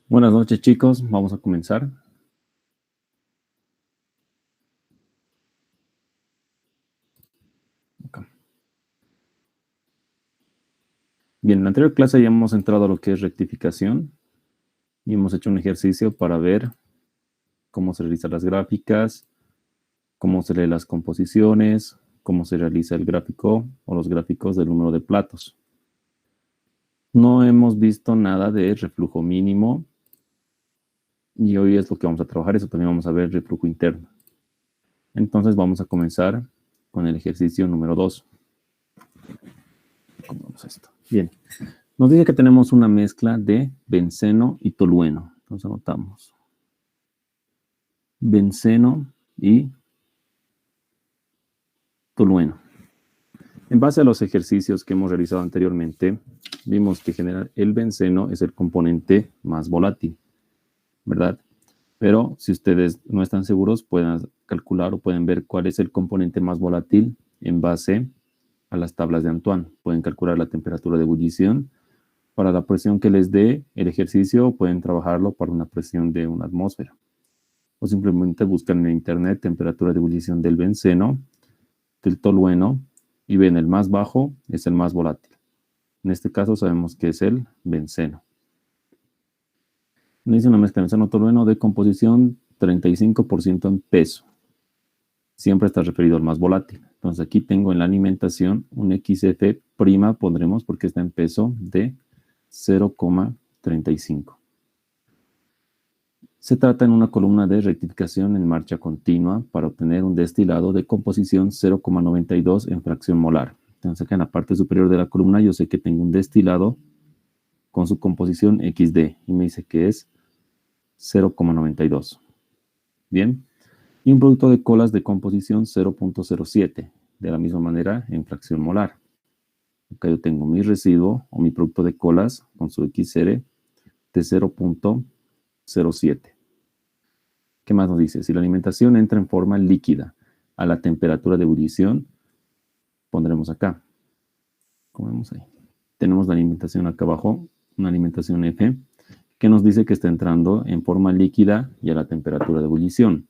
Buenas noches, chicos. Vamos a comenzar. Okay. Bien, en la anterior clase ya hemos entrado a lo que es rectificación y hemos hecho un ejercicio para ver cómo se realizan las gráficas, cómo se leen las composiciones, cómo se realiza el gráfico o los gráficos del número de platos. No hemos visto nada de reflujo mínimo y hoy es lo que vamos a trabajar. Eso también vamos a ver reflujo interno. Entonces vamos a comenzar con el ejercicio número 2. ¿Cómo vamos a esto? Bien. Nos dice que tenemos una mezcla de benceno y tolueno. Entonces anotamos. Benceno y tolueno. En base a los ejercicios que hemos realizado anteriormente, vimos que el benceno es el componente más volátil, ¿verdad? Pero si ustedes no están seguros, pueden calcular o pueden ver cuál es el componente más volátil en base a las tablas de Antoine. Pueden calcular la temperatura de ebullición para la presión que les dé el ejercicio, o pueden trabajarlo para una presión de una atmósfera. O simplemente buscan en internet temperatura de ebullición del benceno, del tolueno, y ven el más bajo es el más volátil. En este caso sabemos que es el benceno. Dice una mezcla de benceno-tolueno de composición 35% en peso. Siempre está referido al más volátil. Entonces aquí tengo en la alimentación un XF', pondremos porque está en peso de 0,35. Se trata en una columna de rectificación en marcha continua para obtener un destilado de composición 0,92 en fracción molar. Entonces acá en la parte superior de la columna yo sé que tengo un destilado con su composición XD y me dice que es 0,92. Bien. Y un producto de colas de composición 0,07. De la misma manera en fracción molar. Acá yo tengo mi residuo o mi producto de colas con su XR de 0,07. ¿Qué más nos dice? Si la alimentación entra en forma líquida a la temperatura de ebullición, pondremos acá. Como vemos ahí. Tenemos la alimentación acá abajo, una alimentación F, que nos dice que está entrando en forma líquida y a la temperatura de ebullición.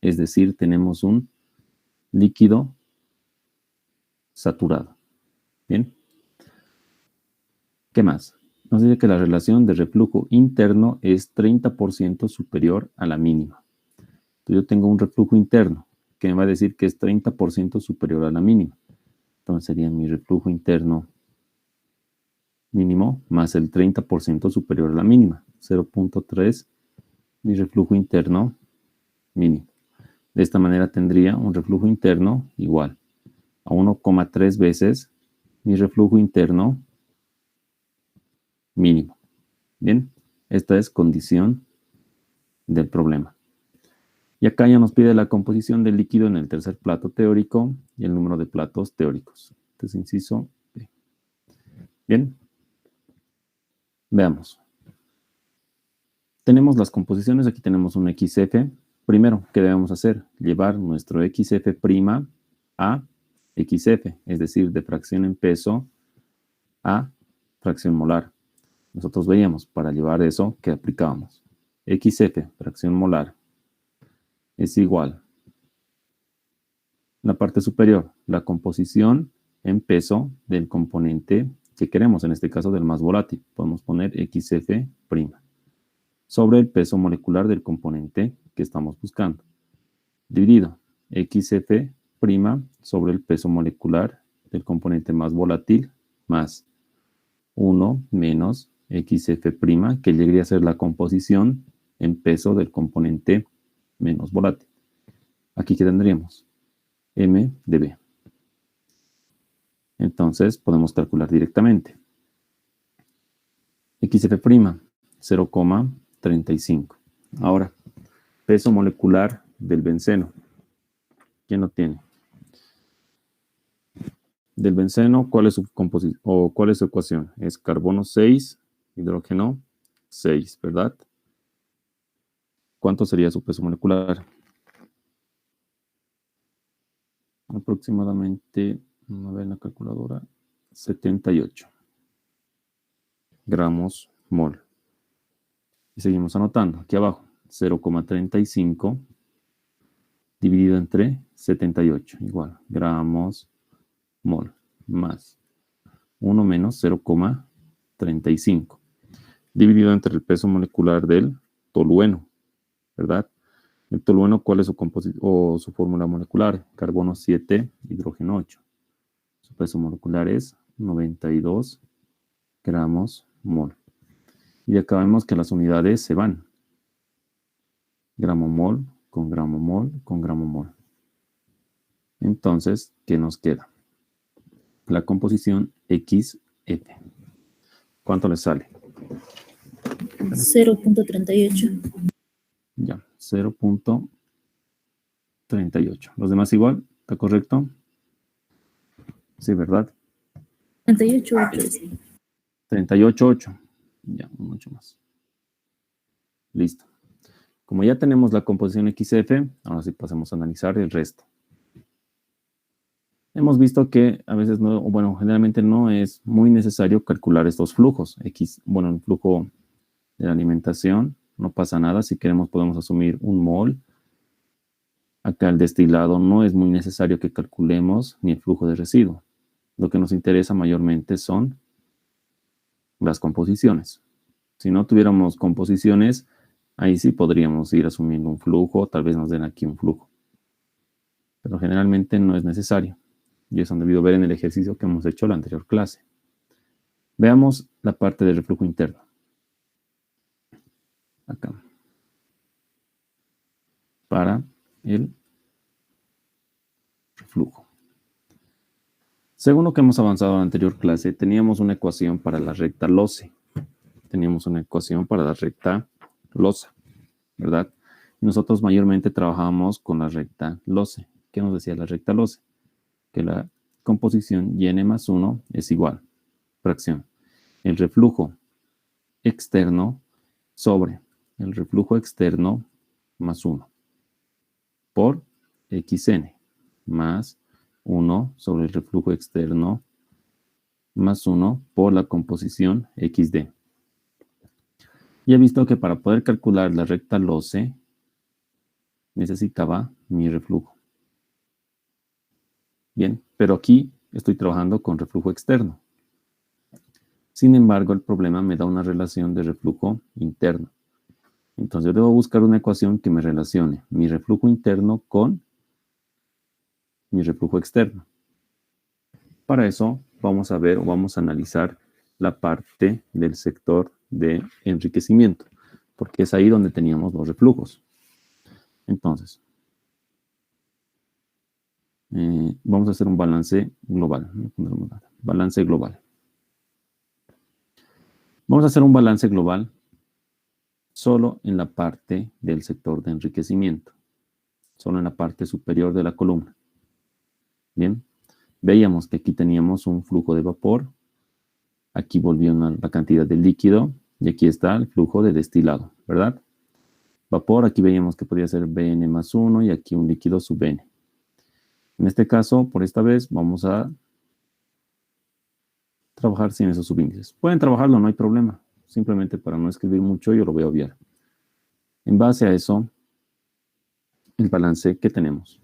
Es decir, tenemos un líquido saturado. Bien. ¿Qué más? Nos dice que la relación de reflujo interno es 30% superior a la mínima. Entonces yo tengo un reflujo interno que me va a decir que es 30% superior a la mínima. Entonces sería mi reflujo interno mínimo más el 30% superior a la mínima. 0,3 mi reflujo interno mínimo. De esta manera tendría un reflujo interno igual a 1,3 veces mi reflujo interno mínimo. Bien, esta es condición del problema. Y acá ya nos pide la composición del líquido en el tercer plato teórico y el número de platos teóricos. Entonces, inciso B. Bien, veamos. Tenemos las composiciones, aquí tenemos un XF. Primero, ¿qué debemos hacer? Llevar nuestro XF' a XF, es decir, de fracción en peso a fracción molar. Nosotros veíamos, para llevar eso, ¿qué aplicábamos? XF, fracción molar, es igual. La parte superior, la composición en peso del componente que queremos, en este caso del más volátil. Podemos poner XF' sobre el peso molecular del componente que estamos buscando, dividido XF' sobre el peso molecular del componente más volátil más 1 menos XF', que llegaría a ser la composición en peso del componente menos volátil. Aquí, ¿qué tendríamos? M de B. Entonces podemos calcular directamente. XF', 0,35. Ahora, peso molecular del benceno. ¿Quién lo tiene? Del benceno, ¿cuál es su composición o cuál es su ecuación? Es carbono 6, hidrógeno 6, ¿verdad? ¿Cuánto sería su peso molecular? Aproximadamente, a ver en la calculadora, 78 gramos mol. Y seguimos anotando. Aquí abajo, 0,35 dividido entre 78, igual, gramos mol, más 1 menos 0,35, dividido entre el peso molecular del tolueno, ¿verdad? El tolueno, ¿cuál es su fórmula molecular? Carbono 7, hidrógeno 8. Su peso molecular es 92 gramos mol. Y acá vemos que las unidades se van. Gramo mol con gramo mol con gramo mol. Entonces, ¿qué nos queda? La composición XF. ¿Cuánto le sale? 0.38. Ya, 0.38. ¿Los demás igual? ¿Está correcto? Sí, ¿verdad? 38.8. 38.8. Ya, mucho más. Listo. Como ya tenemos la composición XF, ahora sí pasemos a analizar el resto. Hemos visto que a veces no, bueno, generalmente no es muy necesario calcular estos flujos. Bueno, el flujo de la alimentación, no pasa nada. Si queremos podemos asumir un mol. Acá el destilado no es muy necesario que calculemos ni el flujo de residuo. Lo que nos interesa mayormente son las composiciones. Si no tuviéramos composiciones, ahí sí podríamos ir asumiendo un flujo, tal vez nos den aquí un flujo. Pero generalmente no es necesario. Y eso han debido ver en el ejercicio que hemos hecho en la anterior clase. Veamos la parte del reflujo interno. Acá. Para el reflujo. Según lo que hemos avanzado en la anterior clase, teníamos una ecuación para la recta LOCE. Teníamos una ecuación para la recta LOSA, ¿verdad? Y nosotros mayormente trabajábamos con la recta LOCE. ¿Qué nos decía la recta LOCE? Que la composición y más 1 es igual, fracción, el reflujo externo sobre el reflujo externo más 1 por xn más 1 sobre el reflujo externo más 1 por la composición xd. Y he visto que para poder calcular la recta LOCE necesitaba mi reflujo. Bien, pero aquí estoy trabajando con reflujo externo. Sin embargo, el problema me da una relación de reflujo interno. Entonces yo debo buscar una ecuación que me relacione mi reflujo interno con mi reflujo externo. Para eso vamos a ver o vamos a analizar la parte del sector de enriquecimiento, porque es ahí donde teníamos los reflujos. Entonces, vamos a hacer un balance global. Balance global. Vamos a hacer un balance global solo en la parte del sector de enriquecimiento, solo en la parte superior de la columna. Bien, veíamos que aquí teníamos un flujo de vapor, aquí volvió la cantidad de líquido y aquí está el flujo de destilado, ¿verdad? Vapor, aquí veíamos que podía ser Bn más 1 y aquí un líquido sub N. En este caso, por esta vez, vamos a trabajar sin esos subíndices. Pueden trabajarlo, no hay problema. Simplemente para no escribir mucho, yo lo voy a obviar. En base a eso, el balance que tenemos.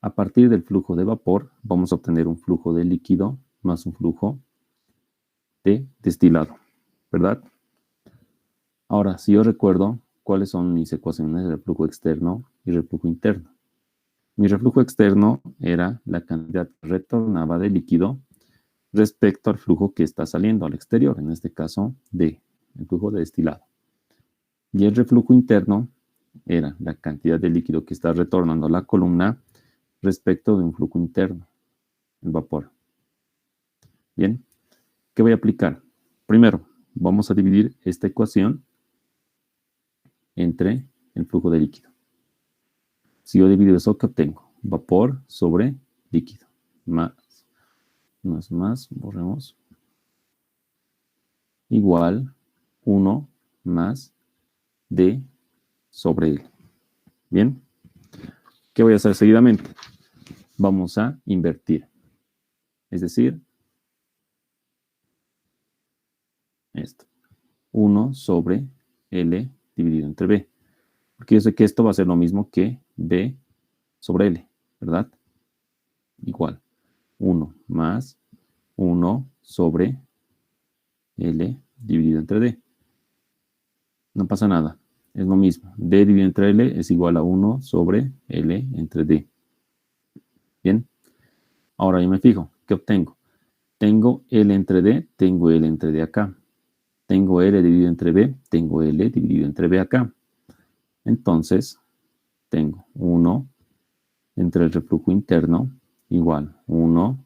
A partir del flujo de vapor, vamos a obtener un flujo de líquido más un flujo de destilado, ¿verdad? Ahora, si yo recuerdo, ¿cuáles son mis ecuaciones de reflujo externo y reflujo interno? Mi reflujo externo era la cantidad que retornaba de líquido respecto al flujo que está saliendo al exterior, en este caso, el flujo de destilado. Y el reflujo interno era la cantidad de líquido que está retornando a la columna respecto de un flujo interno, el vapor. Bien, ¿qué voy a aplicar? Primero, vamos a dividir esta ecuación entre el flujo de líquido. Si yo divido eso, ¿qué obtengo? Vapor sobre líquido. Más, borremos. Igual 1 más D sobre L. Bien, ¿qué voy a hacer seguidamente? Vamos a invertir. Es decir, esto. 1 sobre L dividido entre B. Porque yo sé que esto va a ser lo mismo que B sobre L, ¿verdad? Igual. 1 más 1 sobre L dividido entre D. No pasa nada. Es lo mismo. D dividido entre L es igual a 1 sobre L entre D. Bien. Ahora yo me fijo. ¿Qué obtengo? Tengo L entre D, tengo L entre D acá. Tengo L dividido entre B, tengo L dividido entre B acá. Entonces, tengo 1 entre el reflujo interno igual 1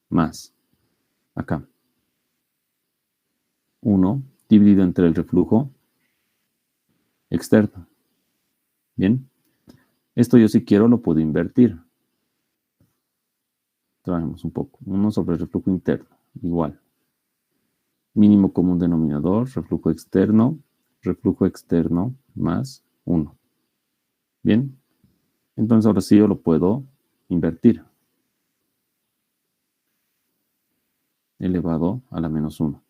más acá. 1 dividido entre el reflujo externo. Bien. Esto yo si quiero lo puedo invertir. Trabajemos un poco. 1 sobre el reflujo interno igual. Mínimo común denominador, reflujo externo más 1. Bien. Entonces ahora sí yo lo puedo invertir. Elevado a la menos 1.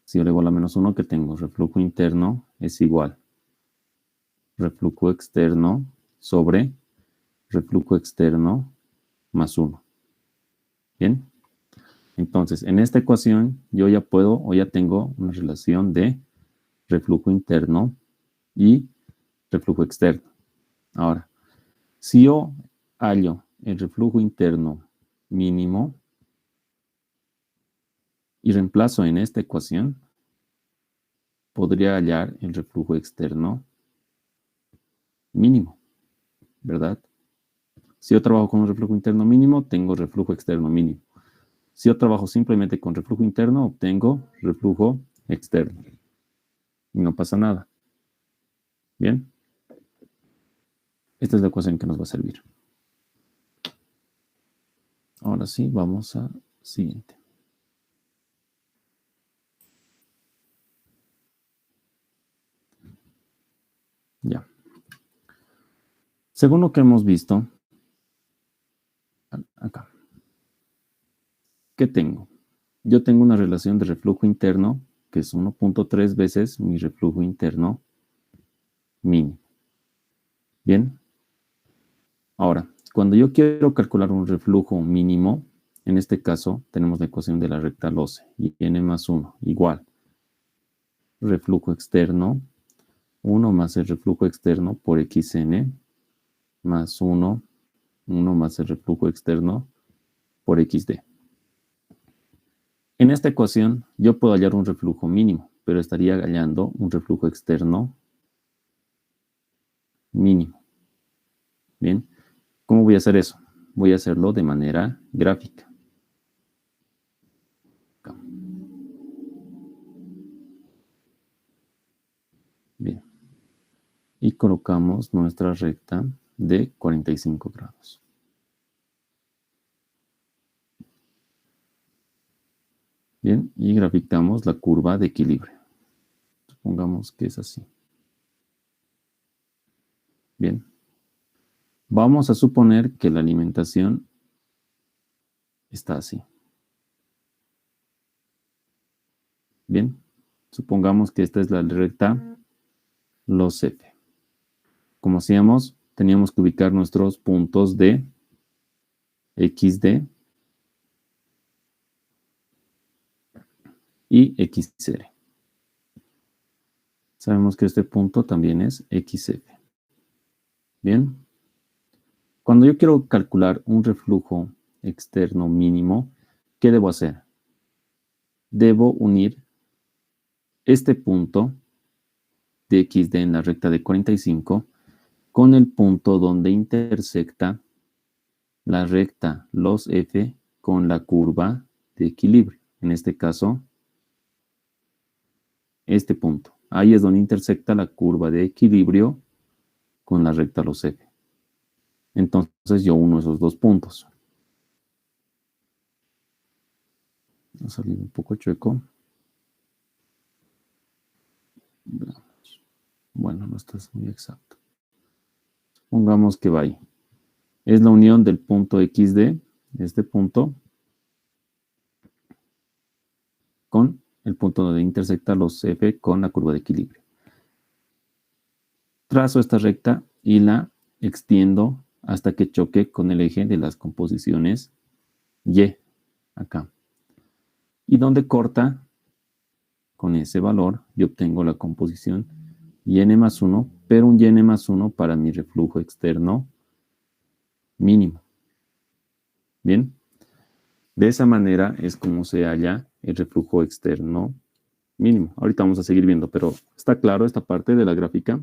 Si yo elevo a la menos 1, que tengo? Reflujo interno es igual. Reflujo externo sobre reflujo externo más 1. Bien. Entonces, en esta ecuación yo ya puedo o ya tengo una relación de reflujo interno y reflujo externo. Ahora, si yo hallo el reflujo interno mínimo y reemplazo en esta ecuación, podría hallar el reflujo externo mínimo, ¿verdad? Si yo trabajo con un reflujo interno mínimo, tengo reflujo externo mínimo. Si yo trabajo simplemente con reflujo interno, obtengo reflujo externo. Y no pasa nada. Bien. Esta es la ecuación que nos va a servir. Ahora sí, vamos a siguiente. Ya. Según lo que hemos visto, acá, ¿qué tengo? Yo tengo una relación de reflujo interno que es 1.3 veces mi reflujo interno mínimo. Bien. Ahora, cuando yo quiero calcular un reflujo mínimo, en este caso tenemos la ecuación de la recta LOCE y n más 1 igual. Reflujo externo, 1 más el reflujo externo por xn más 1 más el reflujo externo por xd. En esta ecuación yo puedo hallar un reflujo mínimo, pero estaría hallando un reflujo externo mínimo. Bien, ¿cómo voy a hacer eso? Voy a hacerlo de manera gráfica. Bien. Y colocamos nuestra recta de 45 grados. Bien, y graficamos la curva de equilibrio. Supongamos que es así. Bien. Vamos a suponer que la alimentación está así. Bien. Supongamos que esta es la recta LOCE. Como hacíamos, teníamos que ubicar nuestros puntos de XD y XR. Sabemos que este punto también es XF. Bien. Cuando yo quiero calcular un reflujo externo mínimo, ¿qué debo hacer? Debo unir este punto de XD en la recta de 45 con el punto donde intersecta la recta LOCE con la curva de equilibrio. En este caso, este punto. Ahí es donde intersecta la curva de equilibrio con la recta LOCE. Entonces yo uno esos dos puntos. Va a salir un poco chueco. Bueno, no está muy exacto. Supongamos que va ahí. Es la unión del punto XD, este punto, con el punto donde intersecta los F con la curva de equilibrio. Trazo esta recta y la extiendo hasta que choque con el eje de las composiciones Y, acá. Y donde corta con ese valor, yo obtengo la composición yn más 1, pero un yn más 1 para mi reflujo externo mínimo. Bien, de esa manera es como se halla el reflujo externo mínimo. Ahorita vamos a seguir viendo, pero ¿está claro esta parte de la gráfica?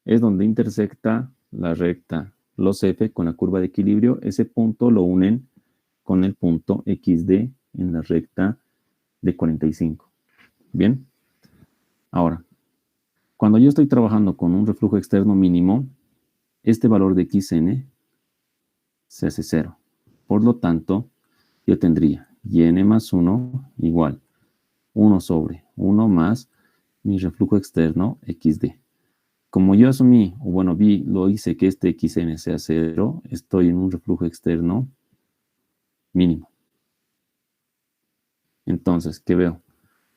Es donde intersecta la recta los F con la curva de equilibrio. Ese punto lo unen con el punto XD en la recta de 45. Bien. Ahora, cuando yo estoy trabajando con un reflujo externo mínimo, este valor de Xn se hace 0. Por lo tanto, yo tendría yn más 1 igual 1 sobre 1 más mi reflujo externo XD. Como yo asumí, o bueno, lo hice que este Xn sea 0, estoy en un reflujo externo mínimo. Entonces, ¿qué veo?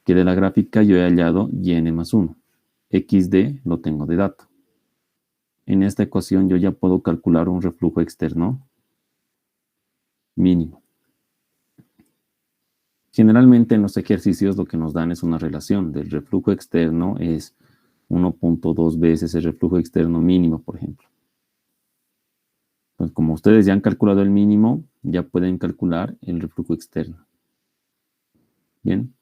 Que de la gráfica yo he hallado yn más 1. XD lo tengo de dato. En esta ecuación yo ya puedo calcular un reflujo externo mínimo. Generalmente en los ejercicios lo que nos dan es una relación del reflujo externo es 1.2 veces el reflujo externo mínimo, por ejemplo. Entonces, como ustedes ya han calculado el mínimo, ya pueden calcular el reflujo externo. Bien.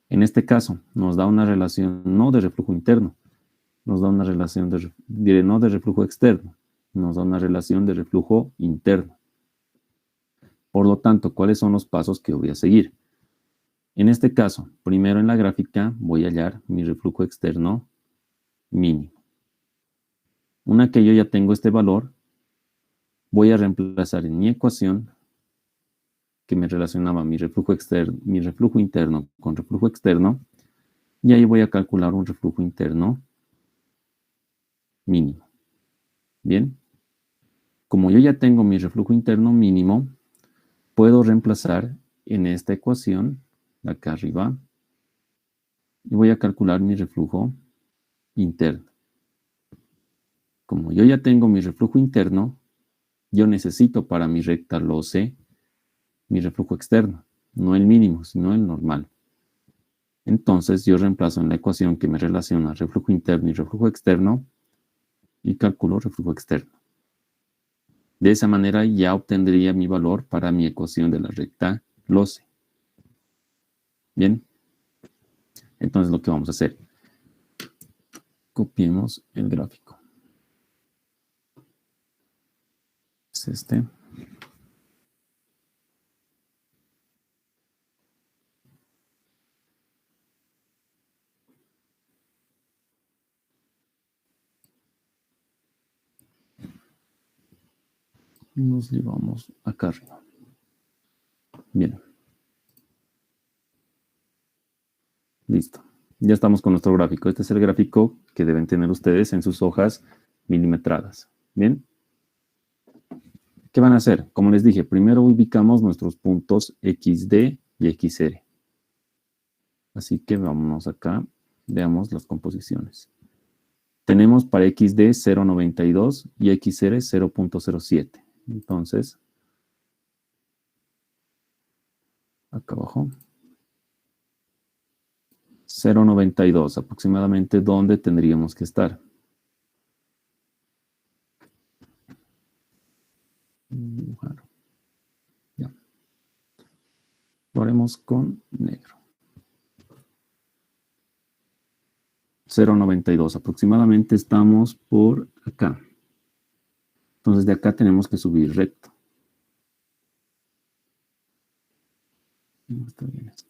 En este caso, nos da una relación no de reflujo interno, nos da una relación no de reflujo externo, nos da una relación de reflujo interno. Por lo tanto, ¿cuáles son los pasos que voy a seguir? En este caso, primero en la gráfica voy a hallar mi reflujo externo mínimo. Una que yo ya tengo este valor, voy a reemplazar en mi ecuación que me relacionaba mi reflujo interno con reflujo externo, y ahí voy a calcular un reflujo interno mínimo. Bien. Como yo ya tengo mi reflujo interno mínimo, puedo reemplazar en esta ecuación, de acá arriba, y voy a calcular mi reflujo interno. Como yo ya tengo mi reflujo interno, yo necesito para mi recta LOCE mi reflujo externo, no el mínimo, sino el normal. Entonces yo reemplazo en la ecuación que me relaciona reflujo interno y reflujo externo y calculo reflujo externo. De esa manera ya obtendría mi valor para mi ecuación de la recta LOCE. Bien. Entonces lo que vamos a hacer, copiemos el gráfico. Es este. Nos llevamos acá arriba. Bien. Listo. Ya estamos con nuestro gráfico. Este es el gráfico que deben tener ustedes en sus hojas milimetradas. Bien. ¿Qué van a hacer? Como les dije, primero ubicamos nuestros puntos XD y XR. Así que vámonos acá. Veamos las composiciones. Tenemos para XD 0.92 y XR 0.07. Entonces, acá abajo, 0.92, aproximadamente dónde tendríamos que estar. Ya. Lo haremos con negro. 0.92, aproximadamente estamos por acá. Entonces de acá tenemos que subir recto. No está bien esto.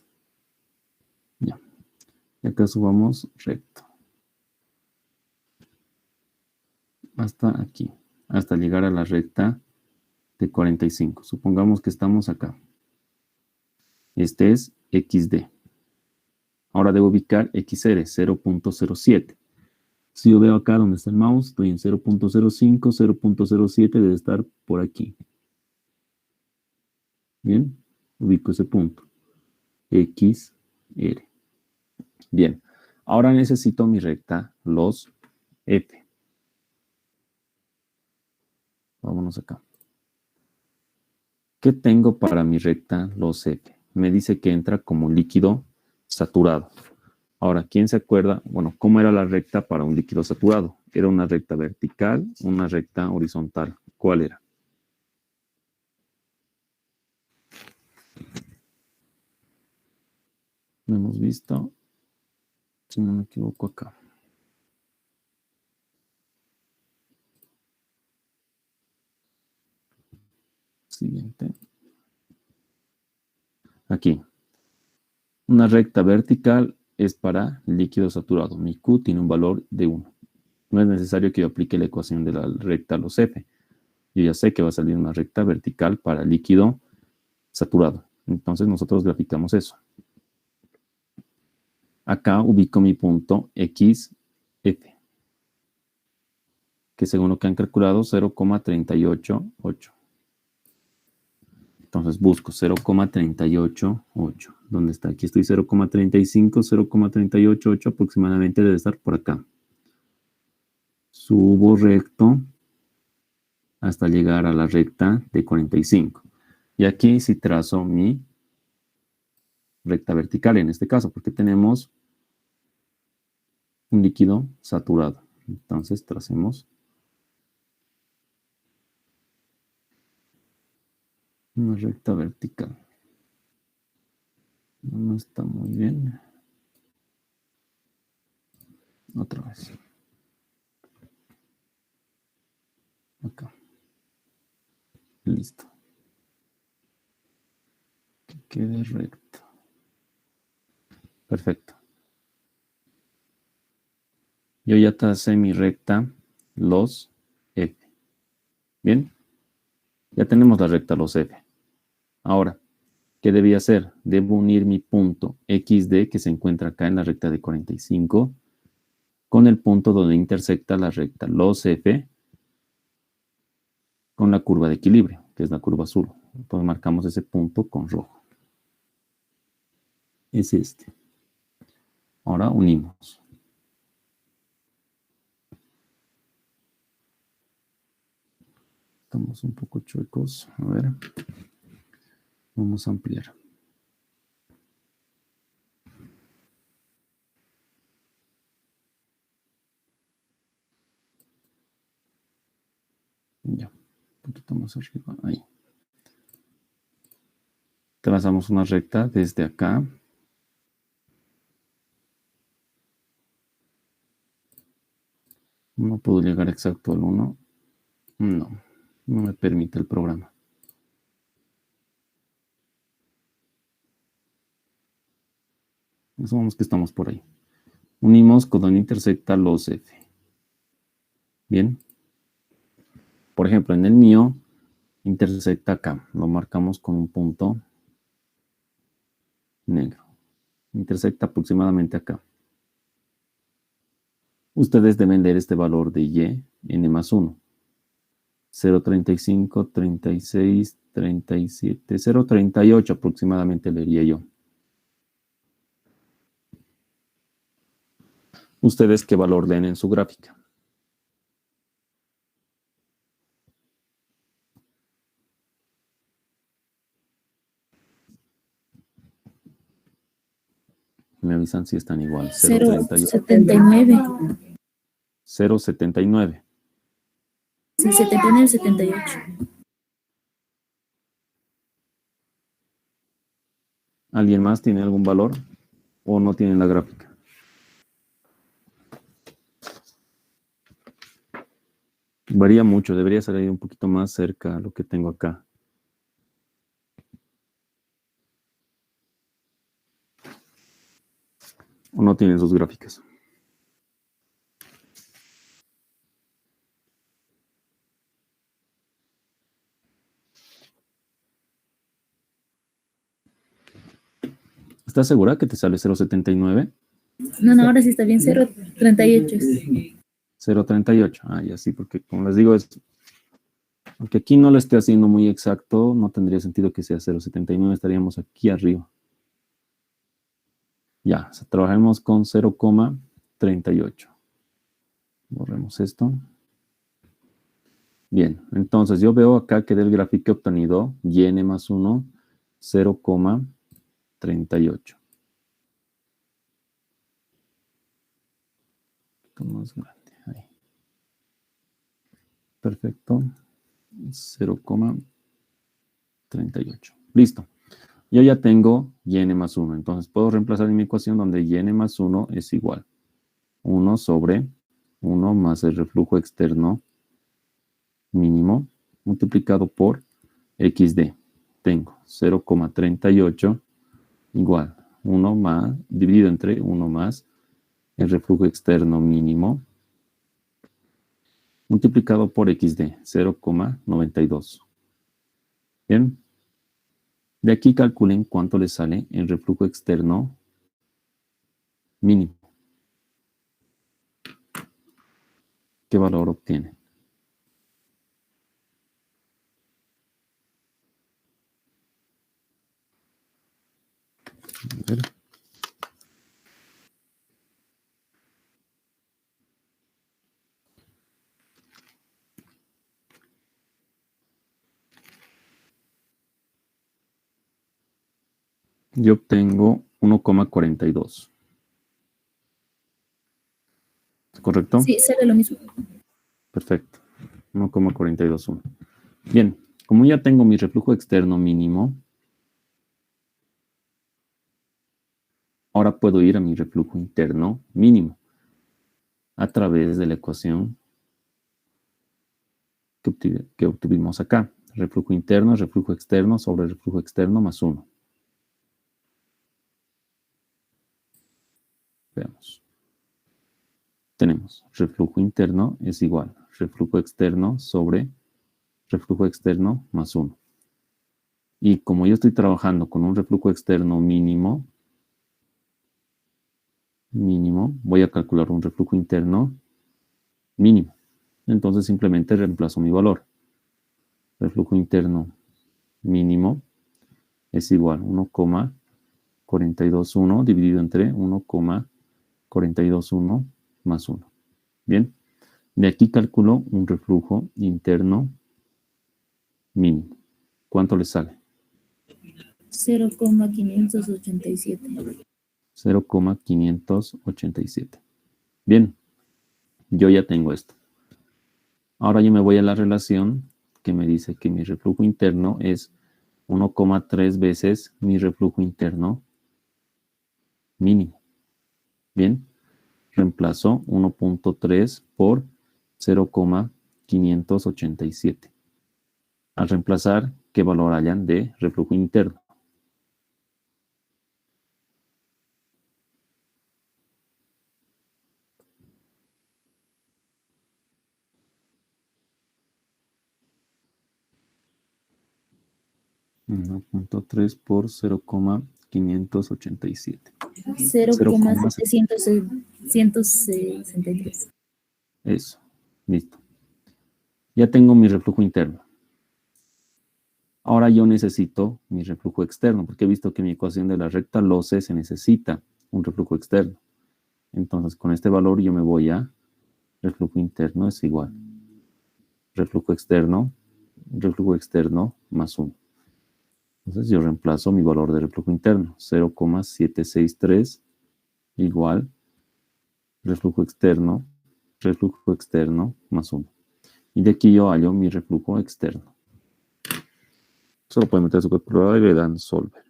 Ya. Y acá subamos recto. Hasta aquí. Hasta llegar a la recta de 45. Supongamos que estamos acá. Este es XD. Ahora debo ubicar XR, 0.07. Si yo veo acá donde está el mouse, estoy en 0.05, 0.07 debe estar por aquí. Bien, ubico ese punto. XR. Bien, ahora necesito mi recta, los F. Vámonos acá. ¿Qué tengo para mi recta, los F? Me dice que entra como líquido saturado. Ahora, ¿quién se acuerda? Bueno, ¿cómo era la recta para un líquido saturado? ¿Era una recta vertical, una recta horizontal? ¿Cuál era? Lo hemos visto, si no me equivoco, acá. Siguiente. Aquí. Una recta vertical es para líquido saturado. Mi Q tiene un valor de 1. No es necesario que yo aplique la ecuación de la recta a los F. Yo ya sé que va a salir una recta vertical para líquido saturado. Entonces nosotros graficamos eso. Acá ubico mi punto XF, que según lo que han calculado, 0,388. Entonces busco 0,388. ¿Dónde está? Aquí estoy 0,35, 0,388 aproximadamente debe estar por acá. Subo recto hasta llegar a la recta de 45. Y aquí sí trazo mi recta vertical en este caso, porque tenemos un líquido saturado. Entonces tracemos una recta vertical. No está muy bien. Otra vez. Acá. Listo. Que quede recto. Perfecto. Yo ya tracé mi recta, los F. Bien. Ya tenemos la recta, los F. Ahora, ¿qué debía hacer? Debo unir mi punto XD, que se encuentra acá en la recta de 45, con el punto donde intersecta la recta, los F, con la curva de equilibrio, que es la curva azul. Entonces marcamos ese punto con rojo. Es este. Ahora unimos. Estamos un poco chuecos. A ver. Vamos a ampliar. Ya. Un poquito más arriba. Ahí. Trazamos una recta desde acá. No puedo llegar exacto al 1. No me permite el programa. Asumamos que estamos por ahí. Unimos con donde intersecta los F. Bien. Por ejemplo, en el mío, intersecta acá. Lo marcamos con un punto negro. Intersecta aproximadamente acá. Ustedes deben leer este valor de Y, N más 1. 0,35, 36, 37, 0,38 aproximadamente leería yo. ¿Ustedes qué valor leen en su gráfica? Me avisan si están igual. 0,79. 0,79. Sí, 79, 78. ¿Alguien más tiene algún valor o no tienen la gráfica? Varía mucho, debería salir un poquito más cerca a lo que tengo acá. ¿O no tienen sus gráficas? ¿Estás segura que te sale 0,79? No, ahora sí está bien, 0,38. 0,38. Ah, ya sí, porque como les digo, aunque aquí no lo esté haciendo muy exacto, no tendría sentido que sea 0,79, estaríamos aquí arriba. Ya, trabajemos con 0,38. Borremos esto. Bien, entonces yo veo acá que del gráfico obtenido, y n más 1, 0,38. Más grande, ahí. Perfecto. 0,38. Listo. Yo ya tengo y n más 1. Entonces puedo reemplazar en mi ecuación donde y n más 1 es igual. 1 sobre 1 más el reflujo externo mínimo multiplicado por xd. Tengo 0,38 igual 1 más, dividido entre 1 más el reflujo externo mínimo multiplicado por xd, 0,92. Bien. De aquí calculen cuánto le sale el reflujo externo mínimo. ¿Qué valor obtiene? A ver. Yo obtengo 1,42. ¿Es correcto? Sí, sale lo mismo. Perfecto. 1,421. Bien, como ya tengo mi reflujo externo mínimo, ahora puedo ir a mi reflujo interno mínimo a través de la ecuación que obtuvimos acá. Reflujo interno, reflujo externo sobre reflujo externo más 1. Veamos. Tenemos reflujo interno es igual reflujo externo sobre reflujo externo más 1. Y como yo estoy trabajando con un reflujo externo mínimo, voy a calcular un reflujo interno mínimo. Entonces simplemente reemplazo mi valor. Reflujo interno mínimo es igual 1,421 dividido entre 1,421 más 1. Bien, de aquí calculo un reflujo interno mínimo. ¿Cuánto le sale? 0,587. 0,587. Bien, yo ya tengo esto. Ahora yo me voy a la relación que me dice que mi reflujo interno es 1,3 veces mi reflujo interno mínimo. Bien, reemplazo 1.3 por 0,587. Al reemplazar, ¿qué valor hayan de reflujo interno? .3 por 0,587. 0,763. Eso, listo. Ya tengo mi reflujo interno. Ahora yo necesito mi reflujo externo, porque he visto que en mi ecuación de la recta LOCE se necesita un reflujo externo. Entonces, con este valor yo me voy a reflujo interno es igual reflujo externo más 1. Entonces yo reemplazo mi valor de reflujo interno, 0,763 igual reflujo externo más 1. Y de aquí yo hallo mi reflujo externo. Solo pueden meter su calculadora y le dan solver.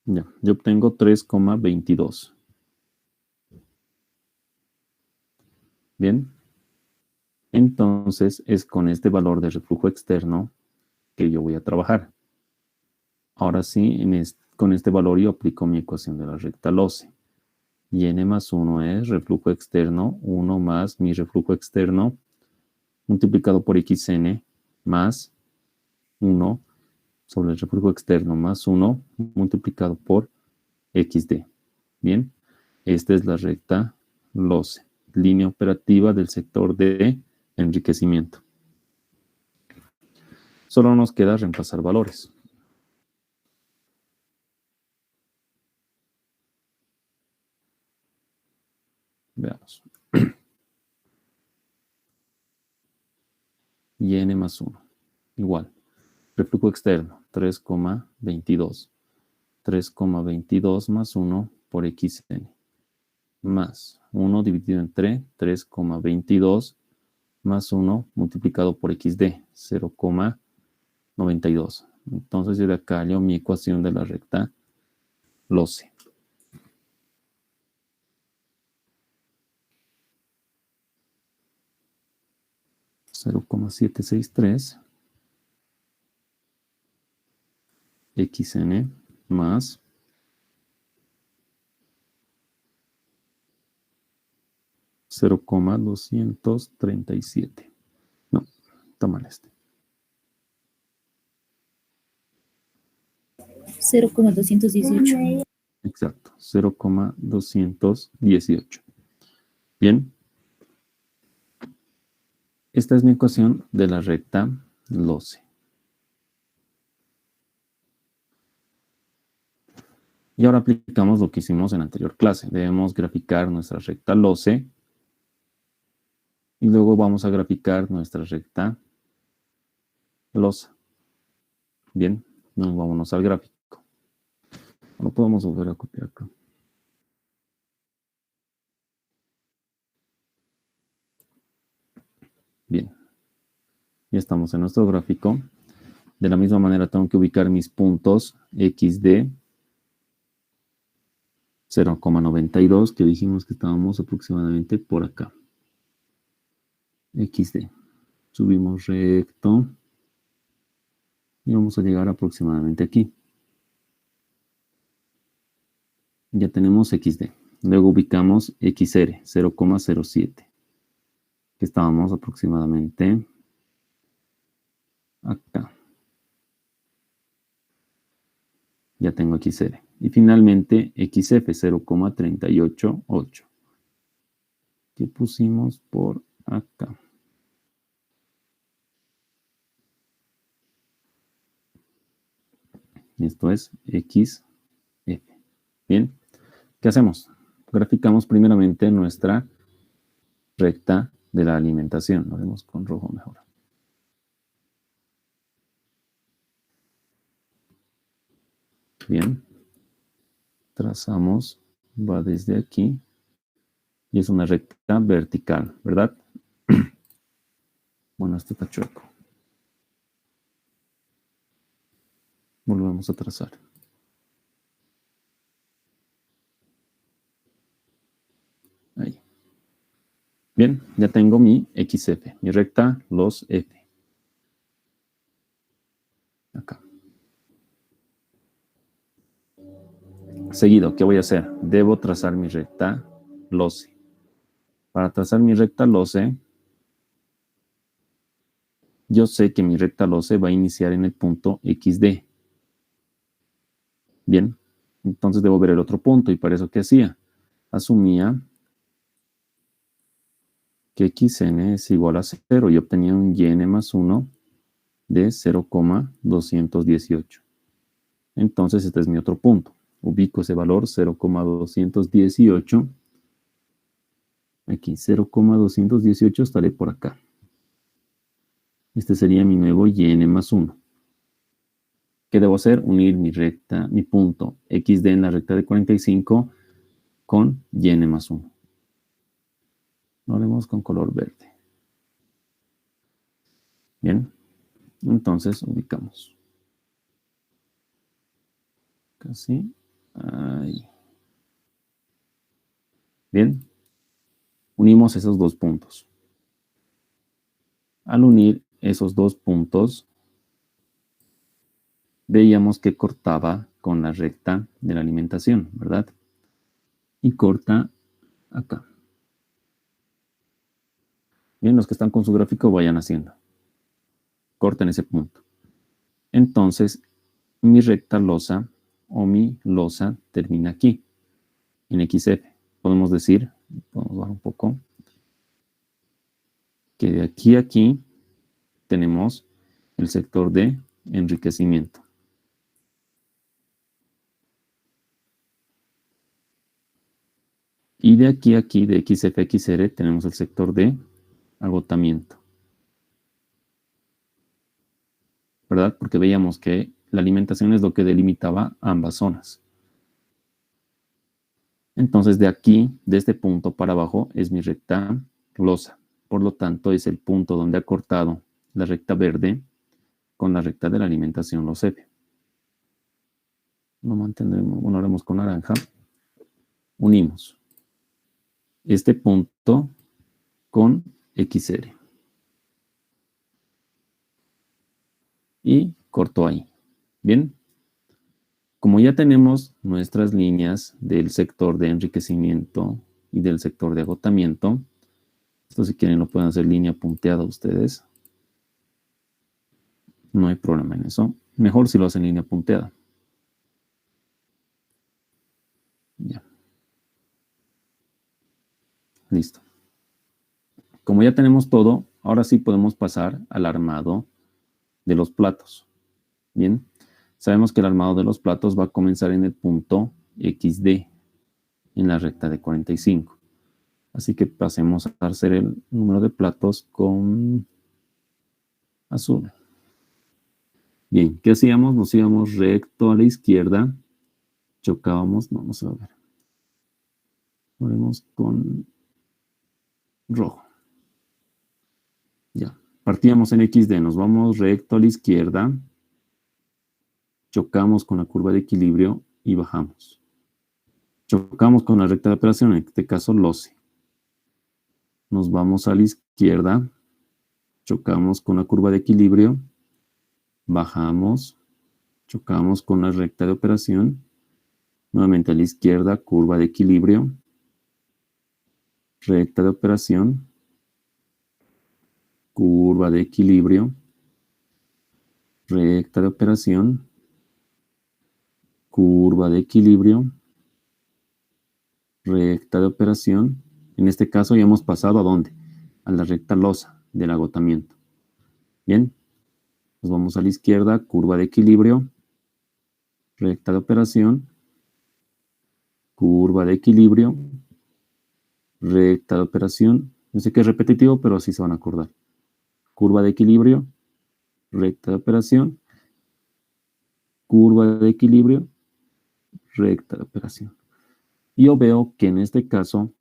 Ya, yo obtengo 3,22. Bien. Entonces es con este valor de reflujo externo que yo voy a trabajar. Ahora sí, con este valor yo aplico mi ecuación de la recta LOCE. Y n más 1 es reflujo externo, 1 más mi reflujo externo, multiplicado por xn, más 1 sobre el reflujo externo, más 1, multiplicado por xd. Bien, esta es la recta LOCE. línea operativa del sector de enriquecimiento. Solo nos queda reemplazar valores. Veamos. Y n más 1. Igual. Reflujo externo, 3,22. 3,22 más 1 por xn. Más 1 dividido entre 3,22 más 1 multiplicado por xd, 0,92. Entonces yo de acá hallo mi ecuación de la recta LOCE. .763 xn más 0,237. No, está mal este. 0,218. Exacto, 0,218. Bien. Esta es mi ecuación de la recta LOCE. Y ahora aplicamos lo que hicimos en la anterior clase. Debemos graficar nuestra recta LOCE. Y luego vamos a graficar nuestra recta LOSA. Bien, nos vámonos al gráfico. No podemos volver a copiar acá. Bien. Ya estamos en nuestro gráfico. De la misma manera tengo que ubicar mis puntos XD 0,92, que dijimos que estábamos aproximadamente por acá. XD. Subimos recto. Y vamos a llegar aproximadamente aquí. Ya tenemos XD. Luego ubicamos XR, 0,07. Que estábamos aproximadamente acá. Ya tengo XR. Y finalmente XF, 0,388. Que pusimos por acá. Esto es XF. Bien. ¿Qué hacemos? Graficamos primeramente nuestra recta de la alimentación. Lo haremos con rojo mejor. Bien. Trazamos. Va desde aquí. Y es una recta vertical, ¿verdad? Bueno, este está chueco. Volvemos a trazar. Ahí. Bien, ya tengo mi XF, mi recta los F. Acá. Seguido, ¿qué voy a hacer? Debo trazar mi recta LOCE. Para trazar mi recta LOCE, yo sé que mi recta LOCE va a iniciar en el punto XD. Bien, entonces debo ver el otro punto. ¿Y para eso qué hacía? Asumía que xn es igual a 0 y obtenía un yn más 1 de 0,218. Entonces este es mi otro punto. Ubico ese valor 0,218. Aquí 0,218 estaré por acá. Este sería mi nuevo yn más 1. ¿Qué debo hacer? Unir mi recta, mi punto xd en la recta de 45 con yn más 1. Lo haremos con color verde. Bien. Entonces ubicamos. Casi. Ahí. Bien. Unimos esos dos puntos. Al unir esos dos puntos, veíamos que cortaba con la recta de la alimentación, ¿verdad? Y corta acá. Bien, los que están con su gráfico vayan haciendo. Corten ese punto. Entonces, mi recta losa o mi losa termina aquí, en XF. Podemos decir, vamos a bajar un poco, que de aquí a aquí tenemos el sector de enriquecimiento. Y de aquí a aquí, de XF a XR, tenemos el sector de agotamiento. ¿Verdad? Porque veíamos que la alimentación es lo que delimitaba ambas zonas. Entonces, de aquí, de este punto para abajo, es mi recta losa. Por lo tanto, es el punto donde ha cortado la recta verde con la recta de la alimentación LOSEP. Lo mantendremos, bueno, haremos con naranja. Unimos este punto con XR. Y corto ahí. Bien. Como ya tenemos nuestras líneas del sector de enriquecimiento y del sector de agotamiento, esto si quieren lo pueden hacer línea punteada ustedes. No hay problema en eso. Mejor si lo hacen línea punteada. Ya. Listo. Como ya tenemos todo, ahora sí podemos pasar al armado de los platos. Bien. Sabemos que el armado de los platos va a comenzar en el punto XD, en la recta de 45. Así que pasemos a hacer el número de platos con azul. Bien, ¿qué hacíamos? Nos íbamos recto a la izquierda, chocábamos, vamos a ver. Ponemos con rojo. Ya, partíamos en XD, nos vamos recto a la izquierda, chocamos con la curva de equilibrio y bajamos. Chocamos con la recta de operación, en este caso LOSE. Nos vamos a la izquierda, chocamos con la curva de equilibrio, bajamos, chocamos con la recta de operación, nuevamente a la izquierda, curva de equilibrio, recta de operación, curva de equilibrio, recta de operación, curva de equilibrio, recta de operación. En este caso ya hemos pasado ¿a dónde? A la recta losa del agotamiento. Bien, nos vamos a la izquierda, curva de equilibrio, recta de operación, curva de equilibrio, recta de operación. Yo sé que es repetitivo, pero así se van a acordar. Curva de equilibrio, recta de operación, curva de equilibrio, recta de operación. Y yo veo que en este caso,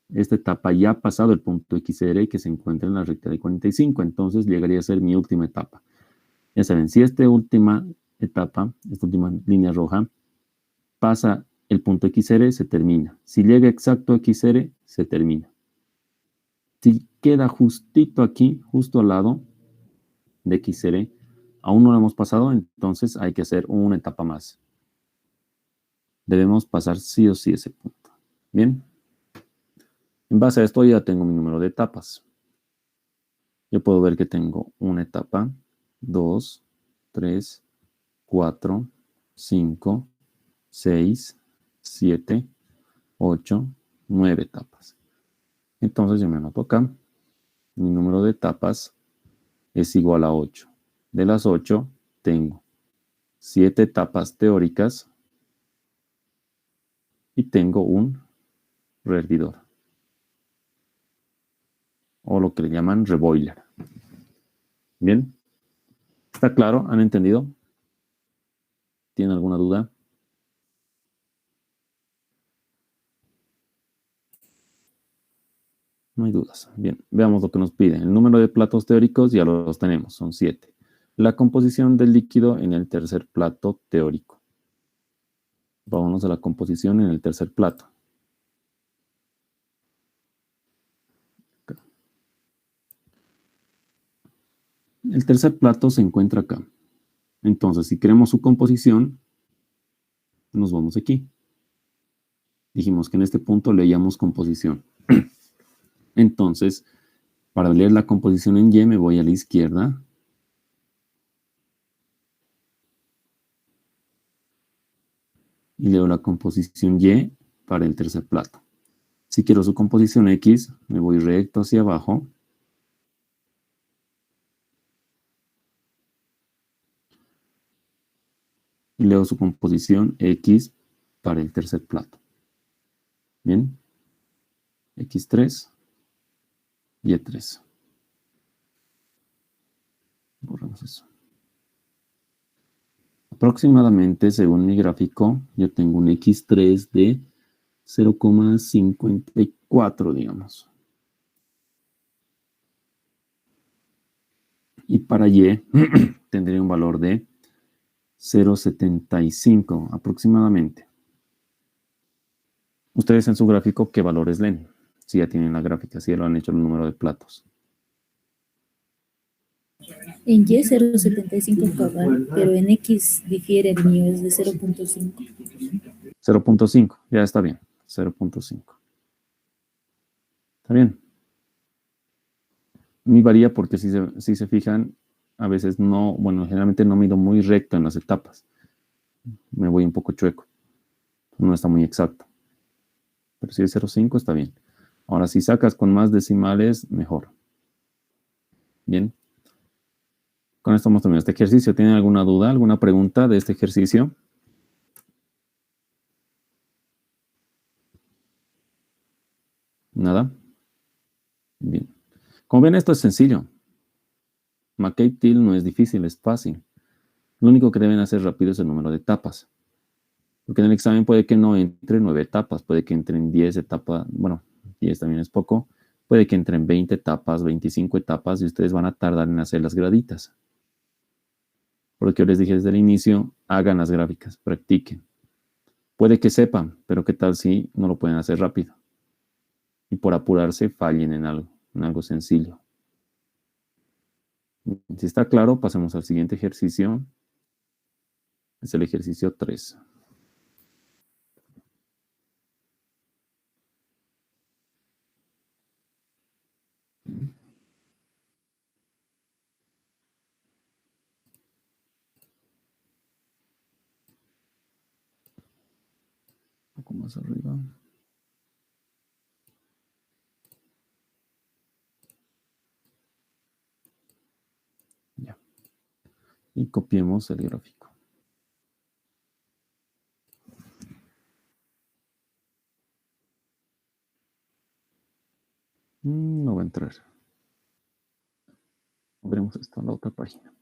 esta etapa ya ha pasado el punto XR que se encuentra en la recta de 45, entonces llegaría a ser mi última etapa. Ya saben, si esta última etapa, esta última línea roja, pasa el punto XR, se termina. Si llega exacto a XR, se termina. Si queda justito aquí, justo al lado de XR, aún no lo hemos pasado, entonces hay que hacer una etapa más. Debemos pasar sí o sí ese punto. Bien. En base a esto ya tengo mi número de etapas. Yo puedo ver que tengo una etapa, 2, 3, 4, 5, 6, 7, 8, 9 etapas. Entonces yo me anoto acá. Mi número de etapas es igual a 8. De las 8 tengo 7 etapas teóricas y tengo un rehervidor, o lo que le llaman reboiler. ¿Bien? ¿Está claro? ¿Han entendido? ¿Tienen alguna duda? No hay dudas. Bien, veamos lo que nos pide. El número de platos teóricos ya los tenemos, son 7. La composición del líquido en el tercer plato teórico. Vámonos a la composición en el tercer plato. Acá. El tercer plato se encuentra acá. Entonces, si queremos su composición, nos vamos aquí. Dijimos que en este punto leíamos composición. Entonces, para leer la composición en Y, me voy a la izquierda. Y leo la composición Y para el tercer plato. Si quiero su composición X, me voy recto hacia abajo. y luego su composición X para el tercer plato. Bien, X3, Y3. Borramos eso. Aproximadamente, según mi gráfico, yo tengo un X3 de 0,54, digamos. Y para Y tendría un valor de 0,75 aproximadamente. Ustedes en su gráfico, ¿qué valores leen? Si ya tienen la gráfica, si ya lo han hecho el número de platos. En Y 0,75 cabal, pero en X difiere, el mío es de 0,5. 0,5, ya está bien. 0,5. Está bien. Mi varía porque si se fijan, a veces no, bueno, generalmente no mido muy recto en las etapas. Me voy un poco chueco. No está muy exacto. Pero si es 0,5 está bien. Ahora, si sacas con más decimales, mejor. Bien. Con esto hemos terminado este ejercicio. ¿Tienen alguna duda, alguna pregunta de este ejercicio? ¿Nada? Bien. Como ven, esto es sencillo. McCabe-Thiele no es difícil, es fácil. Lo único que deben hacer rápido es el número de etapas. Porque en el examen puede que no entre 9 etapas, puede que entren 10 etapas, bueno, 10 también es poco, puede que entren 20 etapas, 25 etapas y ustedes van a tardar en hacer las graditas. Porque yo les dije desde el inicio, hagan las gráficas, practiquen. Puede que sepan, pero ¿qué tal si no lo pueden hacer rápido? Y por apurarse fallen en algo sencillo. Si está claro, pasemos al siguiente ejercicio. Es el ejercicio 3. Un poco más arriba. Ya. Y copiemos el gráfico. No va a entrar. Veremos esto en la otra página.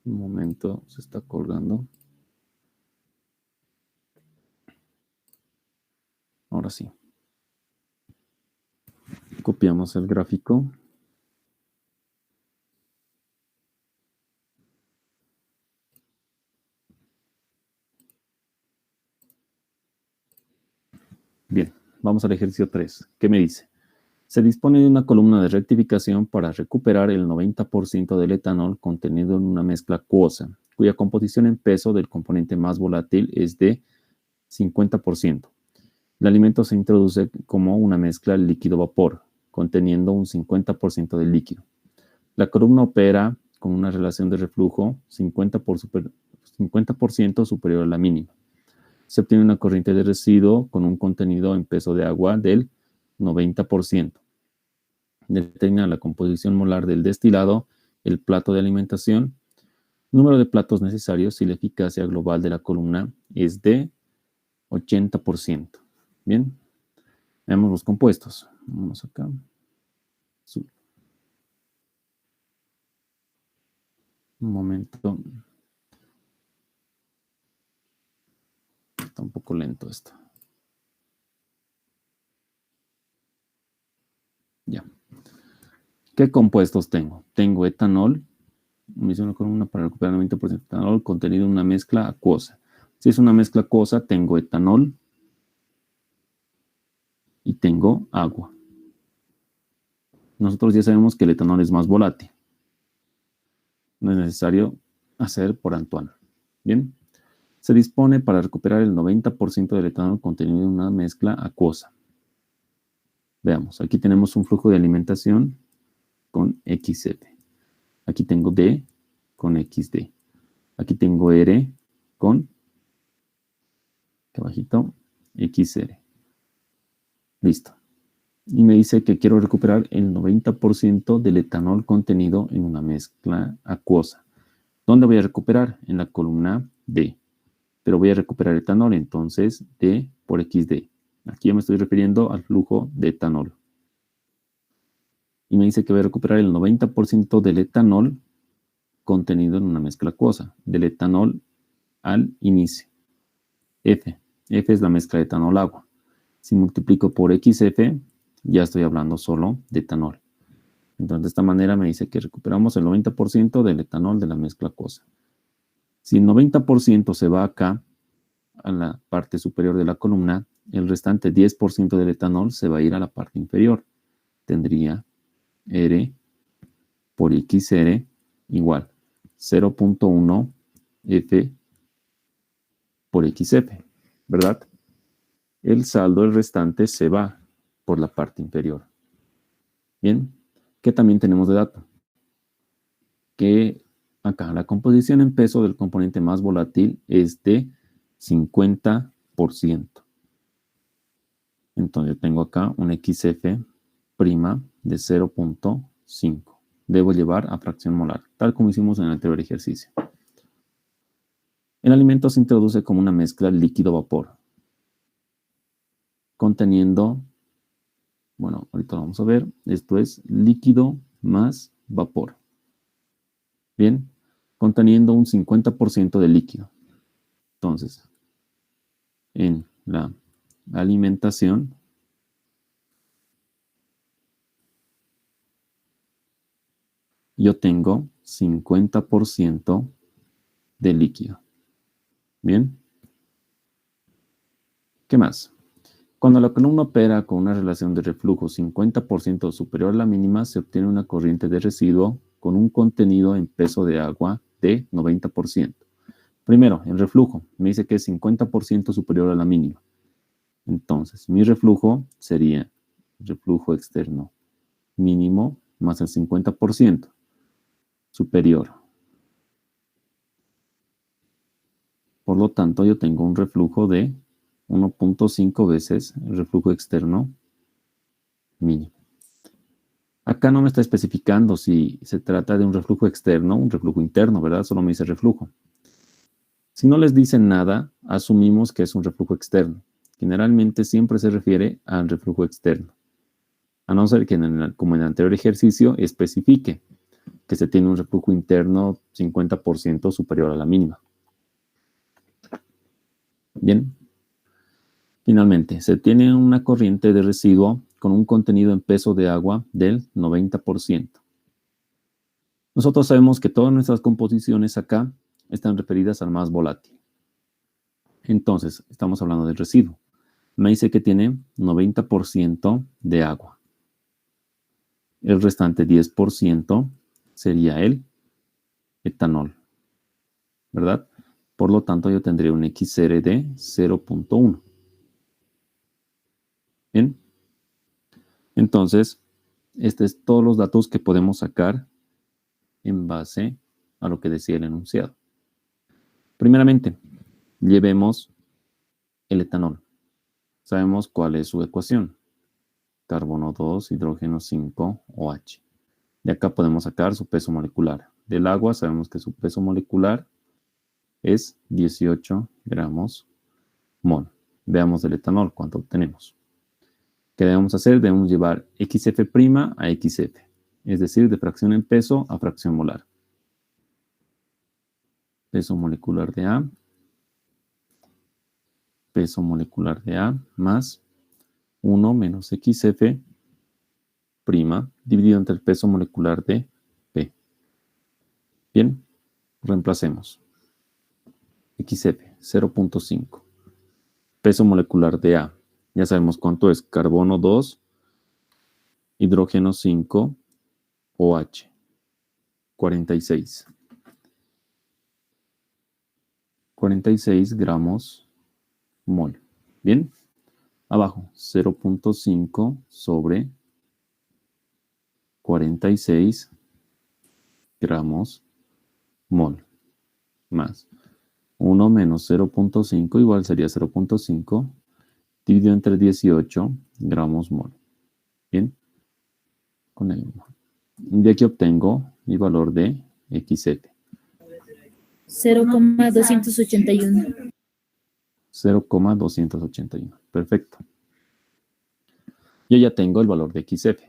Un momento, se está colgando. Ahora sí. Copiamos el gráfico. Bien, vamos al ejercicio 3. ¿Qué me dice? Se dispone de una columna de rectificación para recuperar el 90% del etanol contenido en una mezcla acuosa, cuya composición en peso del componente más volátil es de 50%. El alimento se introduce como una mezcla líquido-vapor, conteniendo un 50% del líquido. La columna opera con una relación de reflujo 50% superior a la mínima. Se obtiene una corriente de residuo con un contenido en peso de agua del 90%. Determina la composición molar del destilado, el plato de alimentación, número de platos necesarios si la eficacia global de la columna es de 80%. Bien, veamos los compuestos. Vamos acá. Un momento. Está un poco lento esto. Ya. ¿Qué compuestos tengo? Tengo etanol. Me hice una columna para recuperar el 90% de etanol contenido en una mezcla acuosa. Si es una mezcla acuosa, tengo etanol y tengo agua. Nosotros ya sabemos que el etanol es más volátil. No es necesario hacer por Antoine. Bien. Se dispone para recuperar el 90% del etanol contenido en una mezcla acuosa. Veamos, aquí tenemos un flujo de alimentación con XZ. Aquí tengo D con XD. Aquí tengo R con, aquí abajito, XR. Listo. Y me dice que quiero recuperar el 90% del etanol contenido en una mezcla acuosa. ¿Dónde voy a recuperar? En la columna D. Pero voy a recuperar etanol, entonces D por XD. Aquí ya me estoy refiriendo al flujo de etanol. Y me dice que voy a recuperar el 90% del etanol contenido en una mezcla acuosa. Del etanol al inicio. F. F es la mezcla de etanol-agua. Si multiplico por XF, ya estoy hablando solo de etanol. Entonces, de esta manera me dice que recuperamos el 90% del etanol de la mezcla acuosa. Si el 90% se va acá, a la parte superior de la columna, el restante 10% del etanol se va a ir a la parte inferior. Tendría R por XR igual 0.1 F por XF, ¿verdad? El saldo, el restante, se va por la parte inferior. Bien, ¿qué también tenemos de dato? Que acá la composición en peso del componente más volátil es de 50%. Entonces yo tengo acá un XF' de 0.5. Debo llevar a fracción molar, tal como hicimos en el anterior ejercicio. El alimento se introduce como una mezcla líquido-vapor, conteniendo, bueno, ahorita lo vamos a ver, esto es líquido más vapor. Bien, conteniendo un 50% de líquido. Entonces, en la alimentación, yo tengo 50% de líquido. Bien. ¿Qué más? Cuando la columna opera con una relación de reflujo 50% superior a la mínima, se obtiene una corriente de residuo con un contenido en peso de agua de 90%. Primero, el reflujo. Me dice que es 50% superior a la mínima. Entonces, mi reflujo sería reflujo externo mínimo más el 50% superior. Por lo tanto, yo tengo un reflujo de 1.5 veces el reflujo externo mínimo. Acá no me está especificando si se trata de un reflujo externo o un reflujo interno, ¿verdad? Solo me dice reflujo. Si no les dicen nada, asumimos que es un reflujo externo. Generalmente siempre se refiere al reflujo externo. A no ser que, como en el anterior ejercicio, especifique que se tiene un reflujo interno 50% superior a la mínima. Bien. Finalmente, se tiene una corriente de residuo con un contenido en peso de agua del 90%. Nosotros sabemos que todas nuestras composiciones acá están referidas al más volátil. Entonces, estamos hablando del residuo. Me dice que tiene 90% de agua. El restante 10% sería el etanol, ¿verdad? Por lo tanto, yo tendría un XR de 0.1. Bien. Entonces, estos es todos los datos que podemos sacar en base a lo que decía el enunciado. Primeramente, llevemos el etanol. Sabemos cuál es su ecuación. Carbono 2, hidrógeno 5, OH. De acá podemos sacar su peso molecular. Del agua sabemos que su peso molecular es 18 gramos mol. Veamos del etanol cuánto obtenemos. ¿Qué debemos hacer? Debemos llevar XF' a XF, es decir, de fracción en peso a fracción molar. Peso molecular de A, peso molecular de A más 1 menos XF' dividido entre el peso molecular de P. Bien, reemplacemos. XF, 0.5. Peso molecular de A. Ya sabemos cuánto es. Carbono 2, hidrógeno 5, OH. 46. 46 gramos mol. Bien. Abajo, 0.5 sobre 46 gramos mol. Más 1 menos 0.5 igual sería 0.5 dividido entre 18 gramos mol. Bien, con el mol. De aquí obtengo mi valor de XF. 0,281. 0,281. Perfecto. Yo ya tengo el valor de XF.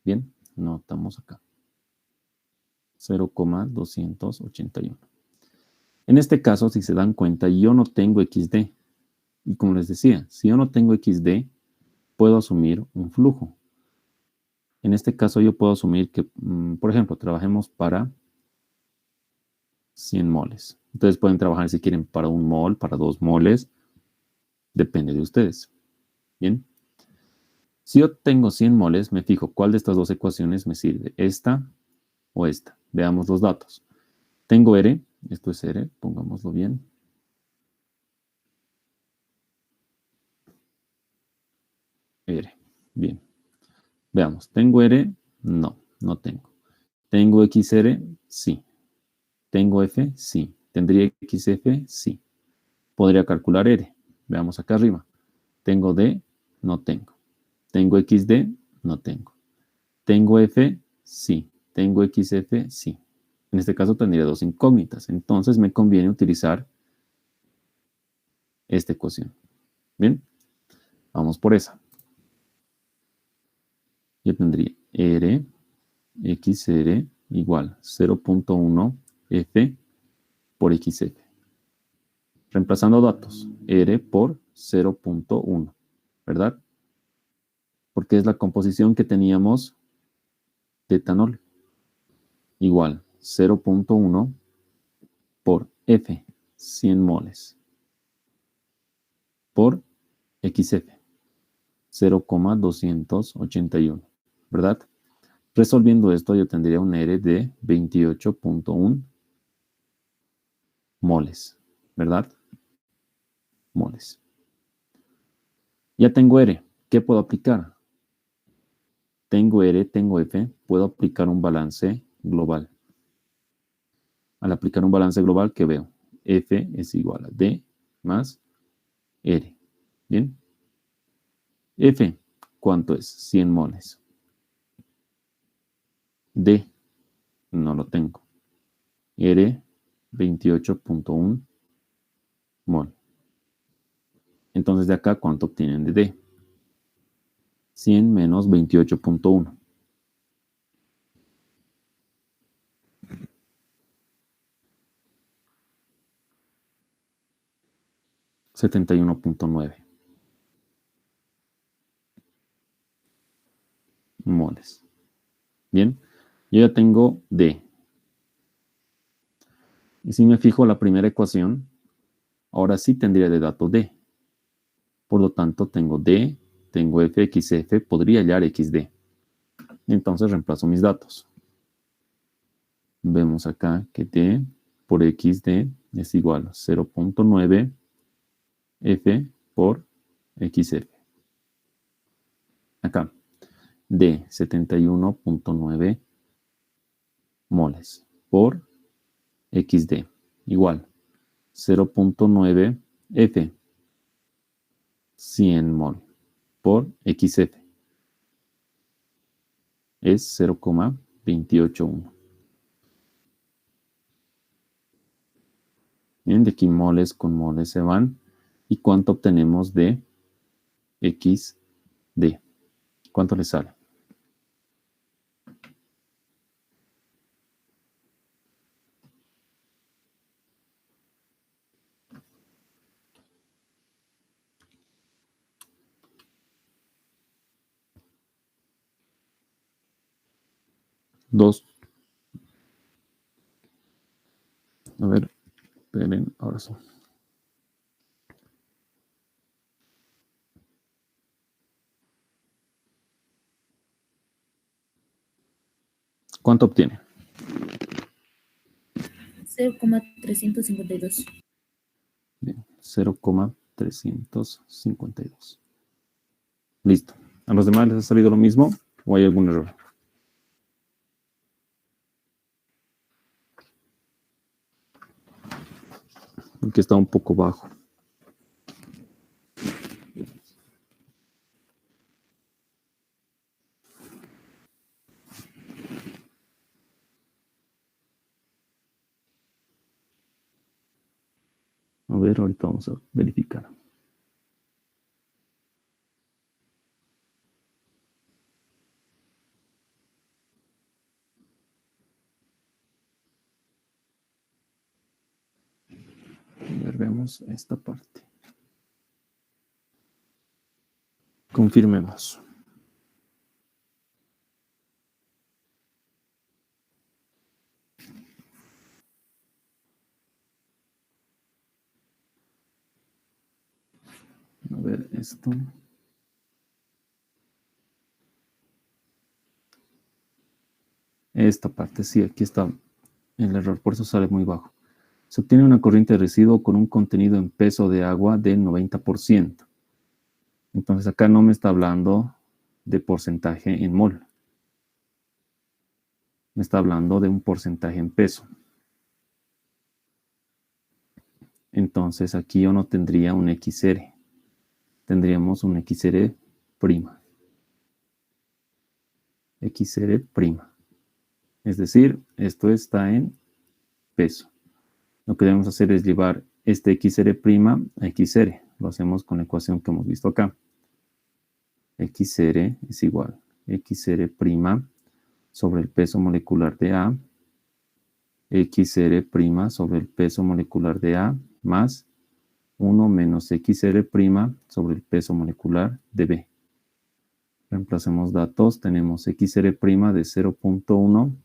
Bien, notamos acá. 0,281. En este caso, si se dan cuenta, yo no tengo XD. Y como les decía, si yo no tengo XD, puedo asumir un flujo. En este caso, yo puedo asumir que, por ejemplo, trabajemos para 100 moles. Ustedes pueden trabajar si quieren para 1 mol, para 2 moles. Depende de ustedes. Bien. Si yo tengo 100 moles, me fijo cuál de estas dos ecuaciones me sirve, esta o esta. Veamos los datos. Tengo R, esto es R, pongámoslo bien. R, bien. Veamos, ¿tengo R? No, no tengo. ¿Tengo XR? Sí. ¿Tengo F? Sí. ¿Tendría XF? Sí. Podría calcular R. Veamos acá arriba. ¿Tengo D? No tengo. ¿Tengo XD? No tengo. ¿Tengo F? Sí. ¿Tengo XF? Sí. En este caso tendría dos incógnitas. Entonces me conviene utilizar esta ecuación. Bien, vamos por esa. Yo tendría R, XR igual 0.1 F por XF. Reemplazando datos, R por 0.1, ¿verdad? Porque es la composición que teníamos de etanol. Igual 0.1 por F, 100 moles, por XF, 0,281, ¿verdad? Resolviendo esto, yo tendría un R de 28.1 moles, ¿verdad? Moles. Ya tengo R. ¿Qué puedo aplicar? Tengo R, tengo F. Puedo aplicar un balance global. Al aplicar un balance global, ¿qué veo? F es igual a D más R. ¿Bien? F, ¿cuánto es? 100 moles. D, no lo tengo. R, 28.1 mol. Entonces, de acá, ¿cuánto obtienen de D? 100 menos 28.1. 71.9 moles. Bien, yo ya tengo D. Y si me fijo la primera ecuación, ahora sí tendría de dato D. Por lo tanto, tengo D, tengo F, XF, podría hallar XD. Entonces reemplazo mis datos. Vemos acá que D por XD es igual a 0.9 F por XF. Acá, D, 71.9 moles por XD, igual 0.9 F, 100 mol por XF, es 0,281. Bien, de aquí moles con moles se van. ¿Y cuánto obtenemos de XD? ¿Cuánto le sale? Dos. A ver, esperen, ahora sí. ¿Cuánto obtiene? 0,352. Bien, 0,352. Listo. ¿A los demás les ha salido lo mismo o hay algún error? porque está un poco bajo. A ver, ahorita vamos a verificar. A ver, vemos esta parte. Confirmemos. A ver, esto. Esta parte, sí, aquí está el error, por eso sale muy bajo. Se obtiene una corriente de residuo con un contenido en peso de agua del 90%. Entonces acá no me está hablando de porcentaje en mol. Me está hablando de un porcentaje en peso. Entonces aquí yo no tendría un XR. Tendríamos un XR prima. XR prima. Es decir, esto está en peso. Lo que debemos hacer es llevar este XR' a XR. Lo hacemos con la ecuación que hemos visto acá. XR es igual a XR' sobre el peso molecular de A, XR' sobre el peso molecular de A, más 1 menos XR' sobre el peso molecular de B. Reemplacemos datos. Tenemos XR' de 0.1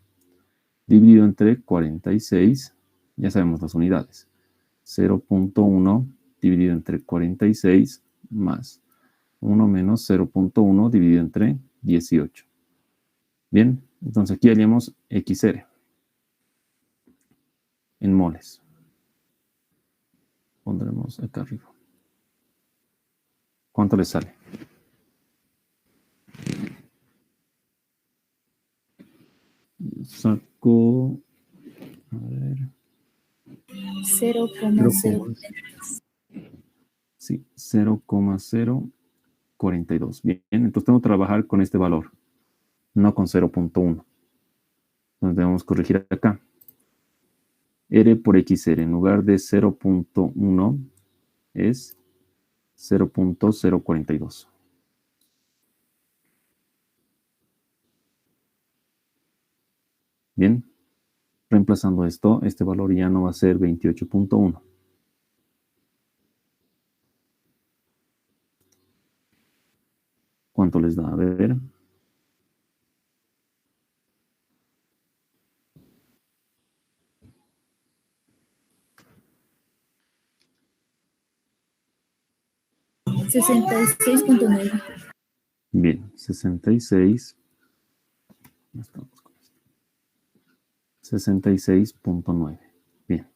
dividido entre 46. Ya sabemos las unidades. 0.1 dividido entre 46 más 1 menos 0.1 dividido entre 18. Bien, entonces aquí hallamos XR en moles. Pondremos acá arriba. ¿Cuánto le sale? Saco, a ver, 0,0. sí, 0,042. Bien, entonces tengo que trabajar con este valor, no con 0.1. Entonces debemos corregir acá. R por XR en lugar de 0.1 es 0.042. Bien, reemplazando esto, este valor ya no va a ser 28.1. ¿Cuánto les da? A ver. $66.9. Bien, 66. 66.9. Bien.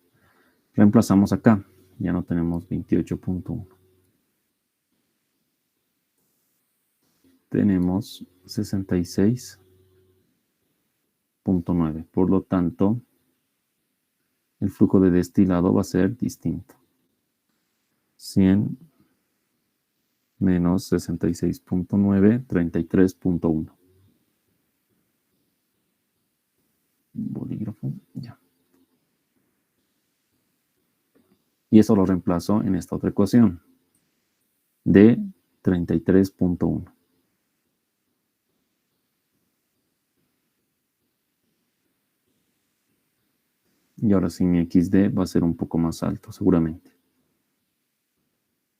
Reemplazamos acá. Ya no tenemos 28.1. Tenemos 66.9. Por lo tanto, el flujo de destilado va a ser distinto. 100 menos 66.9, 33.1. Bolígrafo, ya. Y eso lo reemplazo en esta otra ecuación de 33.1. Y ahora sí mi XD va a ser un poco más alto, seguramente.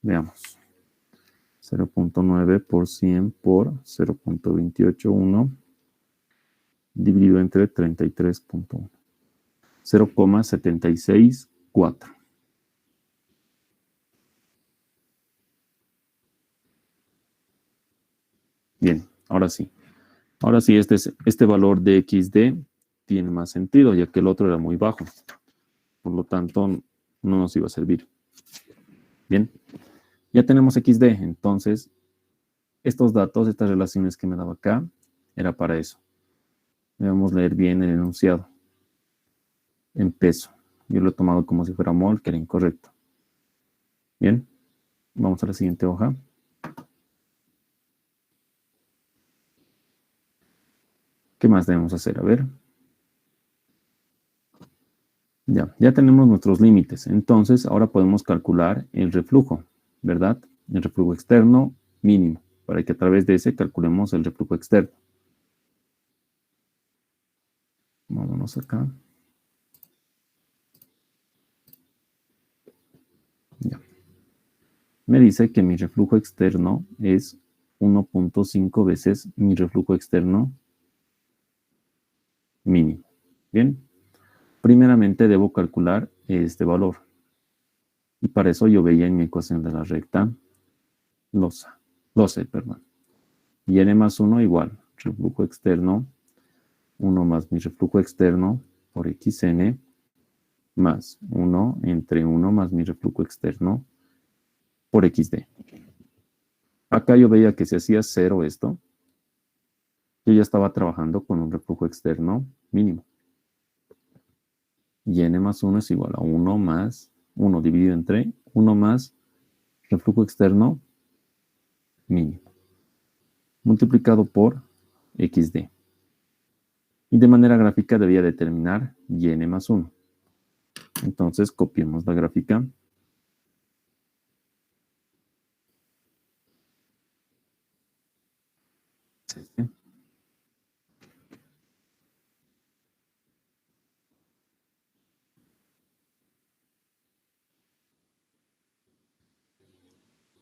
Veamos. 0.9 por 100 por 0.281 dividido entre 33.1. 0,764. Bien, ahora sí. Ahora sí, este valor de XD tiene más sentido, ya que el otro era muy bajo. Por lo tanto, no nos iba a servir. Bien, ya tenemos XD. Entonces, estos datos, estas relaciones que me daba acá, era para eso. Debemos leer bien el enunciado. En peso. Yo lo he tomado como si fuera mol, que era incorrecto. Bien, vamos a la siguiente hoja. ¿Qué más debemos hacer? A ver. Ya tenemos nuestros límites. Entonces, ahora podemos calcular el reflujo, ¿verdad? El reflujo externo mínimo, para que a través de ese calculemos el reflujo externo. Vámonos acá. Ya. Me dice que mi reflujo externo es 1.5 veces mi reflujo externo mínimo. Bien. Primeramente debo calcular este valor. Y para eso yo veía en mi ecuación de la recta loce, perdón. Y n más 1 igual reflujo externo 1 más mi reflujo externo por xn más 1 entre 1 más mi reflujo externo por xd. Acá yo veía que si hacía 0 esto, yo ya estaba trabajando con un reflujo externo mínimo. Y n más 1 es igual a 1 más 1 dividido entre 1 más reflujo externo mínimo, multiplicado por xd. Y de manera gráfica debía determinar y n más 1. Entonces copiemos la gráfica.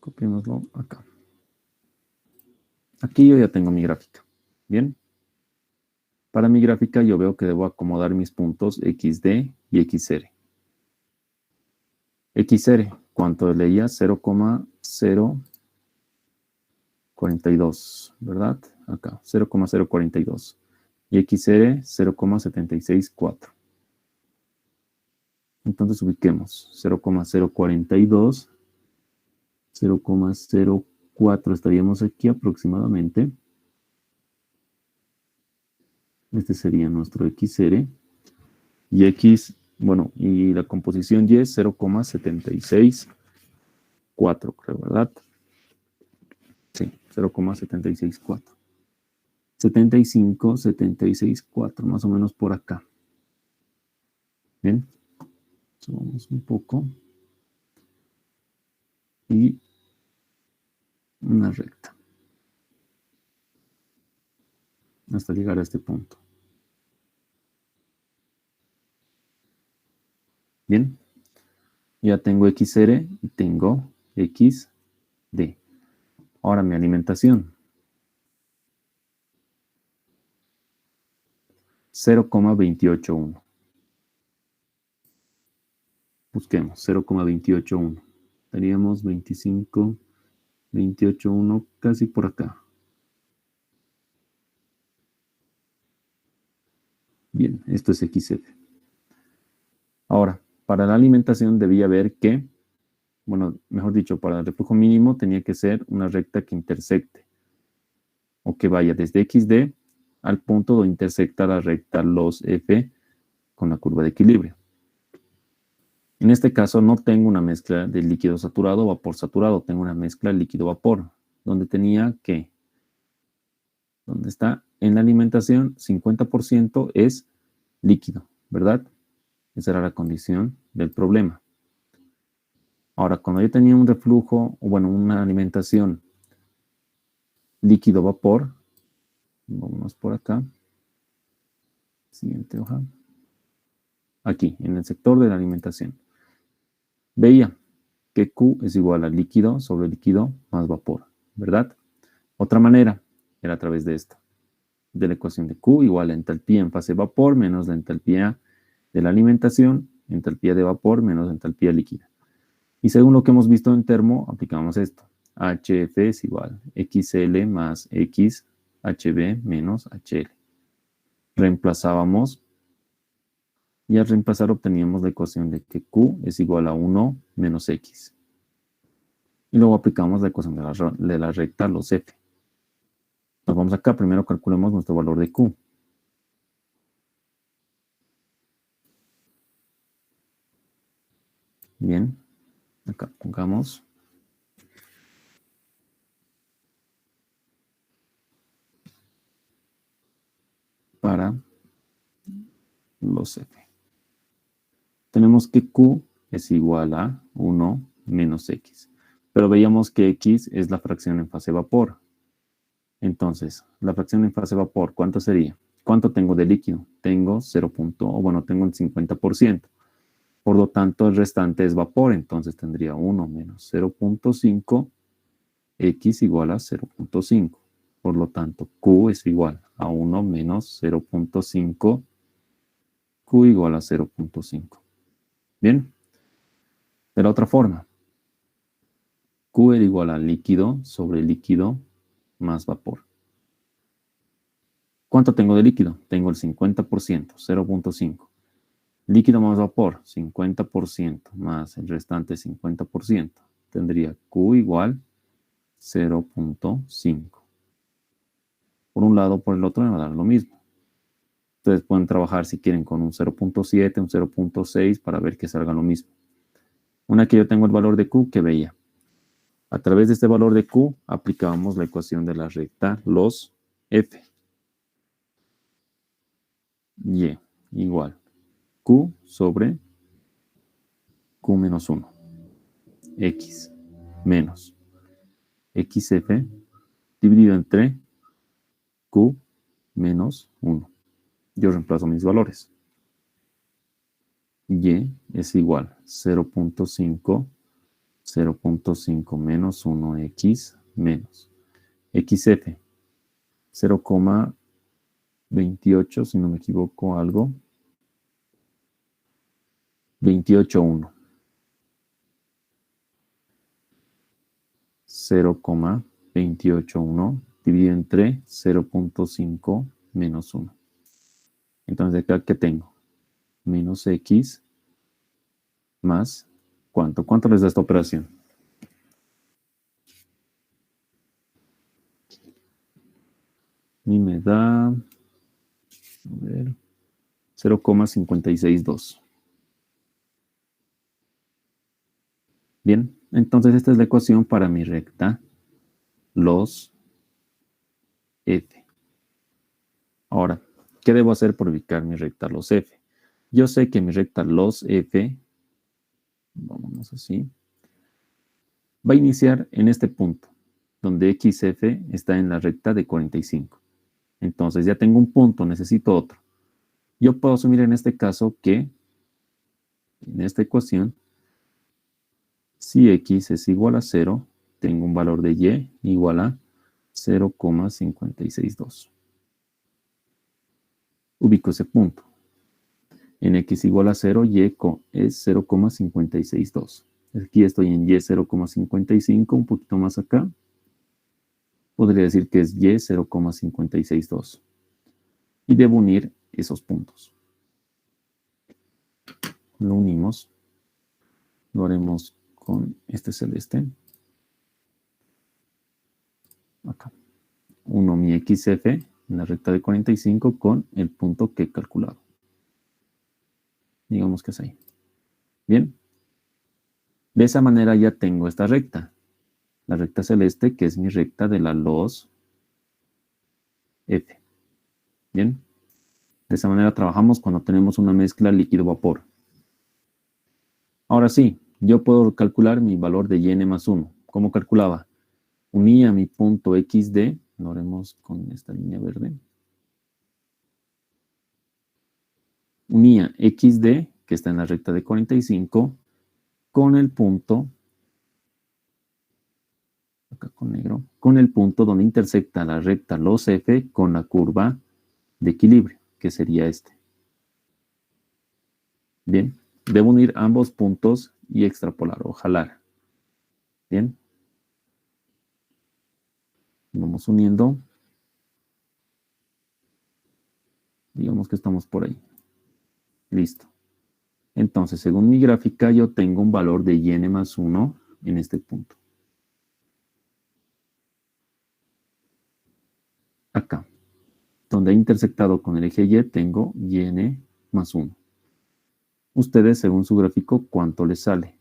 Copiémoslo acá. Aquí yo ya tengo mi gráfica. Bien. Para mi gráfica yo veo que debo acomodar mis puntos XD y XR. XR, ¿cuánto leía? 0,042, ¿verdad? Acá, 0,042. Y XR, 0,764. Entonces ubiquemos 0,042, 0,04 estaríamos aquí aproximadamente. Este sería nuestro XR. Y X, bueno, y la composición Y es 0,764, creo, ¿verdad? Sí, 0,764. 75, 764, más o menos por acá. Bien, subamos un poco. Y una recta. Hasta llegar a este punto. Bien, ya tengo XR y tengo XD. Ahora mi alimentación. 0,281. Busquemos 0,281. Teníamos 25, 28,1, casi por acá. Bien, esto es XF. Ahora, para la alimentación debía ver que, bueno, mejor dicho, para el reflujo mínimo tenía que ser una recta que intersecte o que vaya desde XD al punto donde intersecta la recta los F con la curva de equilibrio. En este caso no tengo una mezcla de líquido saturado o vapor saturado, tengo una mezcla líquido-vapor, donde tenía que, donde está en la alimentación, 50% es líquido, ¿verdad? Esa era la condición del problema. Ahora, cuando yo tenía un reflujo, o bueno, una alimentación líquido-vapor, vámonos por acá, siguiente hoja, aquí, en el sector de la alimentación, veía que Q es igual a líquido sobre líquido más vapor, ¿verdad? Otra manera era a través de esto, de la ecuación de Q igual a entalpía en fase vapor menos la entalpía de la alimentación, entalpía de vapor menos entalpía líquida. Y según lo que hemos visto en termo, aplicamos esto. HF es igual XL más X, HB menos HL. Reemplazábamos y al reemplazar obteníamos la ecuación de que Q es igual a 1 menos X. Y luego aplicamos la ecuación de la recta los F. Nos vamos acá, primero calculemos nuestro valor de Q. Bien. Acá pongamos para los F. Tenemos que Q es igual a 1 menos X. Pero veíamos que X es la fracción en fase vapor. Entonces, la fracción en fase vapor, ¿cuánto sería? ¿Cuánto tengo de líquido? Tengo 0. Tengo un 50%. Por lo tanto, el restante es vapor. Entonces, tendría 1 menos 0.5, X igual a 0.5. Por lo tanto, Q es igual a 1 menos 0.5, Q igual a 0.5. Bien. De la otra forma, Q es igual a líquido sobre líquido más vapor. ¿Cuánto tengo de líquido? Tengo el 50%, 0.5. Líquido más vapor, 50% más el restante 50%. Tendría Q igual 0.5. Por un lado, por el otro me va a dar lo mismo. Ustedes pueden trabajar si quieren con un 0.7, un 0.6 para ver que salga lo mismo. Una que yo tengo el valor de Q que veía. A través de este valor de Q aplicábamos la ecuación de la recta los F. Y igual Q sobre Q menos 1. X menos XF dividido entre Q menos 1. Yo reemplazo mis valores. Y es igual 0.5, 0.5 menos 1X menos XF 0,28, si no me equivoco algo, 28,1. 0,281 dividido entre 0.5 menos 1. Entonces acá, ¿qué tengo? Menos X más, ¿cuánto? ¿Cuánto les da esta operación? Y me da, a ver, 0,562. Bien, entonces esta es la ecuación para mi recta los F. Ahora, ¿qué debo hacer para ubicar mi recta los F? Yo sé que mi recta los F, vámonos así, va a iniciar en este punto, donde XF está en la recta de 45. Entonces ya tengo un punto, necesito otro. Yo puedo asumir en este caso que, en esta ecuación, si X es igual a 0, tengo un valor de Y igual a 0,562. Ubico ese punto. En X igual a 0, Y es 0,562. Aquí estoy en Y 0,55, un poquito más acá. Podría decir que es Y 0,562. Y debo unir esos puntos. Lo unimos. Lo haremos con este celeste. Acá. Uno mi XF en la recta de 45 con el punto que he calculado. Digamos que es ahí. Bien. De esa manera ya tengo esta recta. La recta celeste, que es mi recta de la los F. Bien. De esa manera trabajamos cuando tenemos una mezcla líquido-vapor. Ahora sí, yo puedo calcular mi valor de yn más 1. ¿Cómo calculaba? Unía mi punto XD, lo haremos con esta línea verde. Unía XD, que está en la recta de 45, con el punto, acá con negro, con el punto donde intersecta la recta los F con la curva de equilibrio, que sería este. Bien, debo unir ambos puntos y extrapolar o jalar. Bien. Vamos uniendo. Digamos que estamos por ahí. Listo. Entonces, según mi gráfica, yo tengo un valor de yn más 1 en este punto. Acá, donde he intersectado con el eje Y, tengo yn más 1. Ustedes, según su gráfico, ¿cuánto les sale?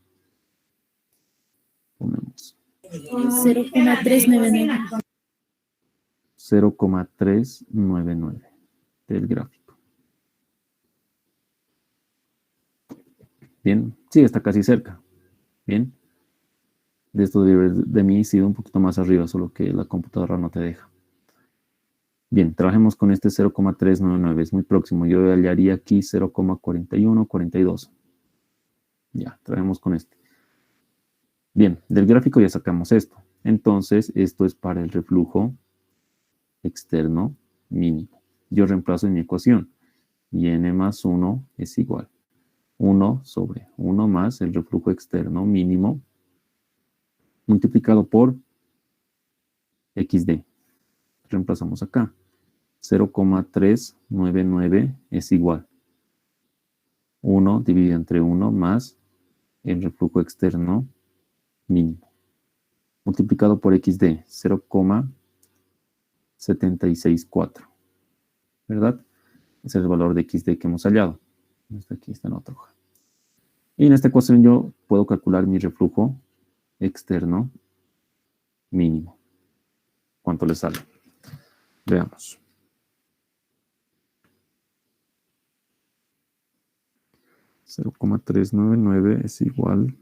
0,399. 0,399 del gráfico. Bien, sí, está casi cerca. Bien. De esto de mí sido un poquito más arriba, solo que la computadora no te deja. Bien, trabajemos con este 0,399, es muy próximo. Yo hallaría aquí 0,41, 42. Ya, trabajemos con este. Bien, del gráfico ya sacamos esto. Entonces, esto es para el reflujo externo mínimo. Yo reemplazo en mi ecuación. Y n más 1 es igual. 1 sobre 1 más el reflujo externo mínimo multiplicado por xd. Reemplazamos acá. 0,399 es igual. 1 dividido entre 1 más el reflujo externo mínimo. Multiplicado por xd, 0,764. ¿Verdad? Ese es el valor de xd que hemos hallado. Aquí está en otra hoja. Y en esta ecuación yo puedo calcular mi reflujo externo mínimo. ¿Cuánto le sale? Veamos. (0,399) es igual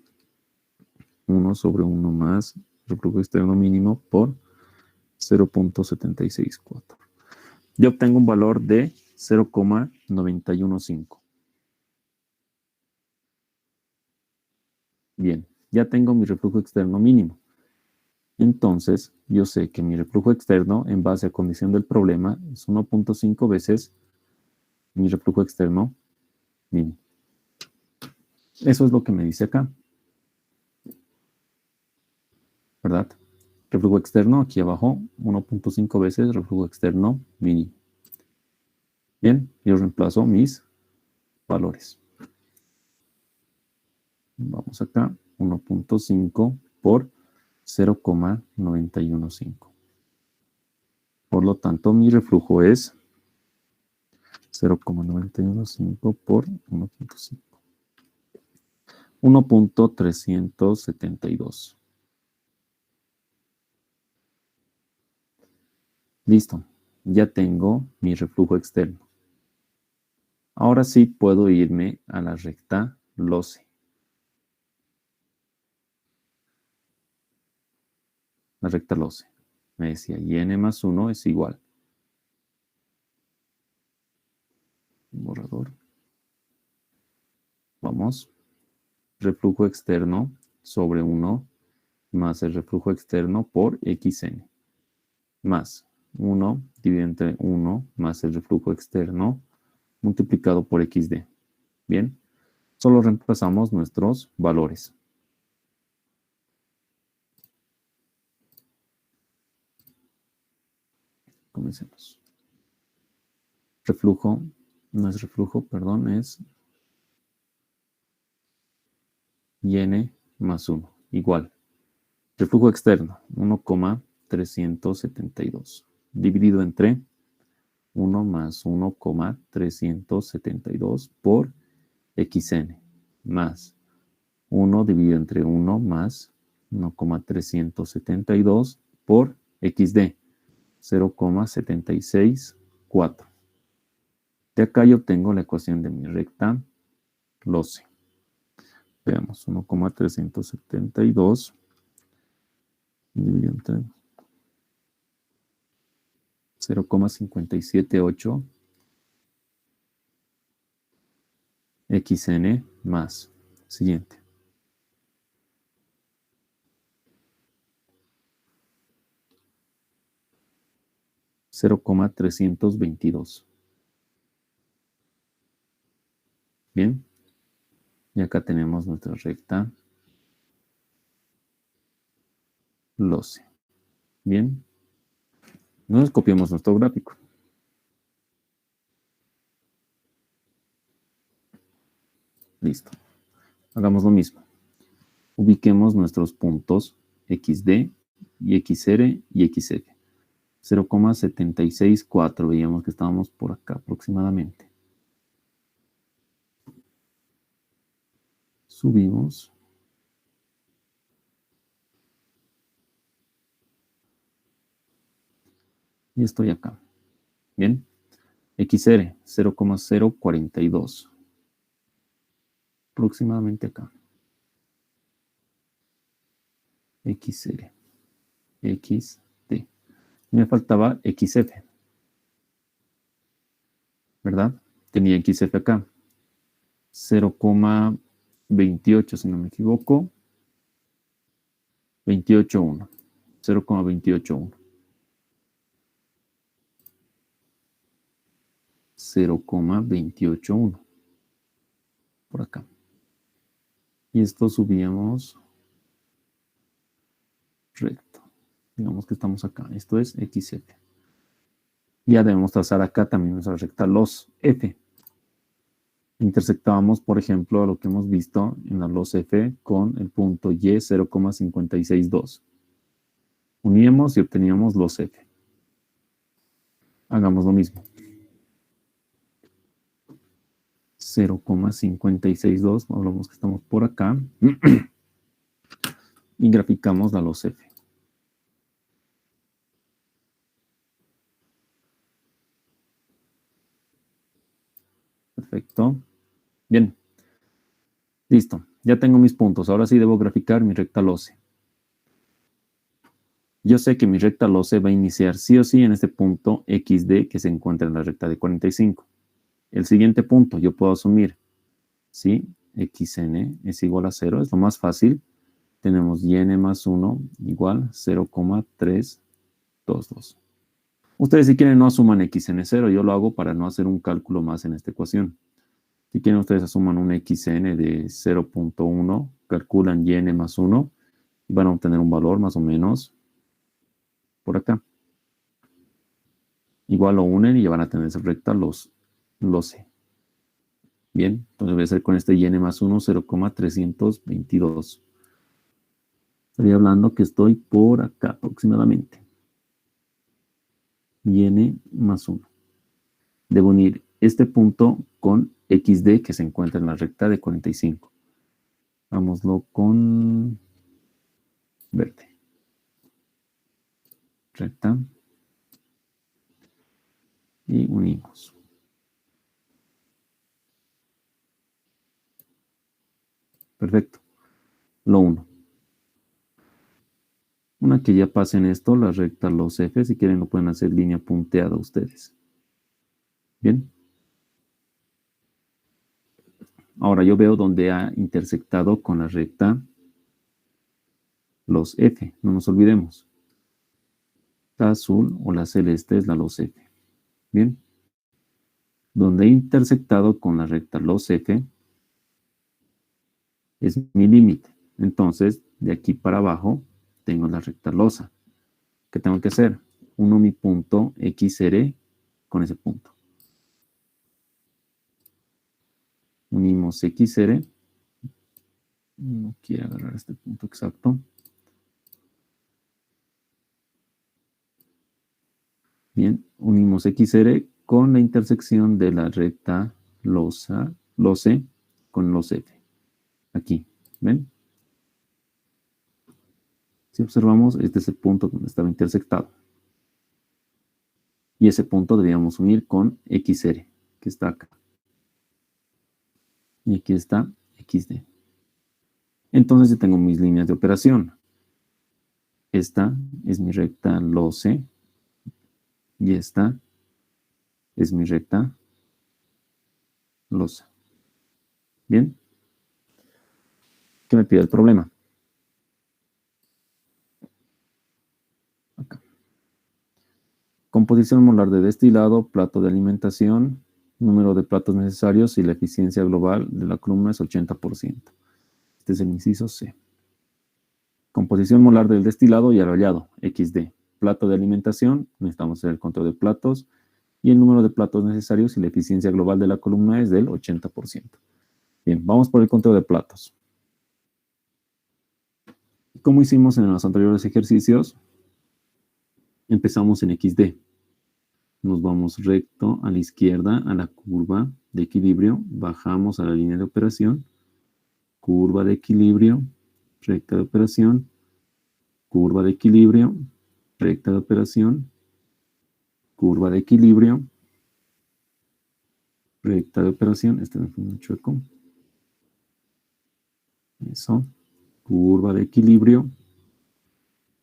1 sobre 1 más reflujo externo mínimo por 0,764. Yo obtengo un valor de 0,915. Bien, ya tengo mi reflujo externo mínimo. Entonces, yo sé que mi reflujo externo, en base a condición del problema, es 1,5 veces mi reflujo externo mínimo. Eso es lo que me dice acá. ¿Verdad? Reflujo externo, aquí abajo, 1,5 veces reflujo externo mínimo. Bien, yo reemplazo mis valores. Vamos acá, 1,5 por 0,915. Por lo tanto, mi reflujo es 0,915 por 1,5. 1,372. Listo, ya tengo mi reflujo externo. Ahora sí puedo irme a la recta LOCE. La recta LOCE. Me decía, y n más 1 es igual. Borrador. Vamos. Reflujo externo sobre 1 más el reflujo externo por xn. Más 1 dividido entre 1 más el reflujo externo multiplicado por xd. Bien. Solo reemplazamos nuestros valores. Comencemos. Reflujo, no es reflujo, perdón, es n más 1, igual. Reflujo externo, 1,372, dividido entre 1 más 1,372 por xn, más 1 dividido entre 1 más 1,372 por xd, 0,764. De acá yo obtengo la ecuación de mi recta LOCE. Veamos, 1,372 dividido entre 0,578 xn más. Siguiente. 0,322. Bien. Y acá tenemos nuestra recta LOCE. Bien. Nos copiamos nuestro gráfico. Listo. Hagamos lo mismo. Ubiquemos nuestros puntos XD y XR y XF. 0,764. Veíamos que estábamos por acá aproximadamente. Subimos. y estoy acá. Bien, XR 0,042. Aproximadamente acá. XR, XT. Me faltaba XF, ¿verdad? Tenía XF acá. 0,28, si no me equivoco. 28,1. 0,281. 0,281. Por acá. Y esto subíamos recto. Digamos que estamos acá. Esto es XF. Ya debemos trazar acá también nuestra recta los F. Intersectábamos, por ejemplo, lo que hemos visto en la los F con el punto Y 0,562. Uníamos y obteníamos los F. Hagamos lo mismo. 0,562, hablamos que estamos por acá. Y graficamos la los F. Perfecto. Bien. Listo. Ya tengo mis puntos. Ahora sí debo graficar mi recta LOCE. Yo sé que mi recta LOCE va a iniciar sí o sí en este punto XD que se encuentra en la recta de 45. El siguiente punto yo puedo asumir, ¿sí? XN es igual a 0, es lo más fácil. Tenemos YN más 1 igual 0,322. Ustedes si quieren no asuman XN0, yo lo hago para no hacer un cálculo más en esta ecuación. Si quieren ustedes asuman un XN de 0,1, calculan YN más 1 y van a obtener un valor más o menos por acá. Igual lo unen y ya van a tener esa recta LOCE. Bien, entonces voy a hacer con este YN más 1 0,322. Estaría hablando que estoy por acá aproximadamente. YN más 1. Debo unir este punto con XD que se encuentra en la recta de 45. Vámoslo con verde. Recta. Y unimos. Perfecto. Lo uno. Una que ya pasen esto, la recta los F, si quieren lo pueden hacer línea punteada ustedes. Bien. Ahora yo veo dónde ha intersectado con la recta los F, no nos olvidemos. La azul o la celeste es la los F. Bien. Donde he intersectado con la recta los F es mi límite. Entonces, de aquí para abajo tengo la recta losa. ¿Qué tengo que hacer? Uno mi punto XR con ese punto. Unimos XR. No quiero agarrar este punto exacto. Bien, unimos XR con la intersección de la recta LOCE con los F. Aquí, ¿ven? Si observamos, este es el punto donde estaba intersectado. Y ese punto debíamos unir con XR, que está acá. Y aquí está XD. Entonces ya tengo mis líneas de operación. Esta es mi recta LOCE. Y esta es mi recta LOCE. ¿Bien? ¿Qué me pide el problema? Acá. Composición molar de destilado, plato de alimentación, número de platos necesarios y la eficiencia global de la columna es 80%. Este es el inciso C. Composición molar del destilado y arrollado, XD. Plato de alimentación, necesitamos hacer el conteo de platos, y el número de platos necesarios y la eficiencia global de la columna es del 80%. Bien, vamos por el conteo de platos. Como hicimos en los anteriores ejercicios, empezamos en XD. Nos vamos recto a la izquierda a la curva de equilibrio, bajamos a la línea de operación, curva de equilibrio, recta de operación, curva de equilibrio, recta de operación, curva de equilibrio, recta de operación, este es un chueco, eso, curva de equilibrio,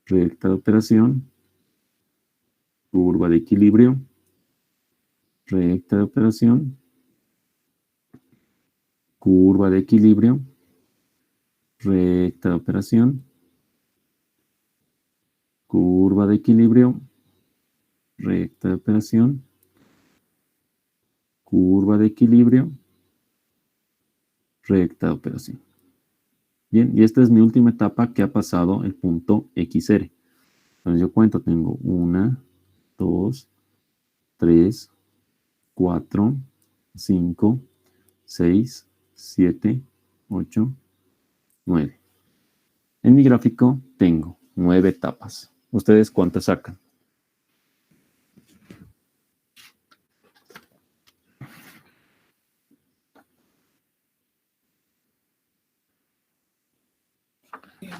recta de operación, curva de equilibrio, recta de operación, curva de equilibrio, recta de operación, curva de equilibrio, recta de operación, curva de equilibrio, recta de operación. Bien, y esta es mi última etapa que ha pasado el punto XR. Entonces yo cuento, tengo 1, 2, 3, 4, 5, 6, 7, 8, 9. En mi gráfico tengo 9 etapas. ¿Ustedes cuántas sacan?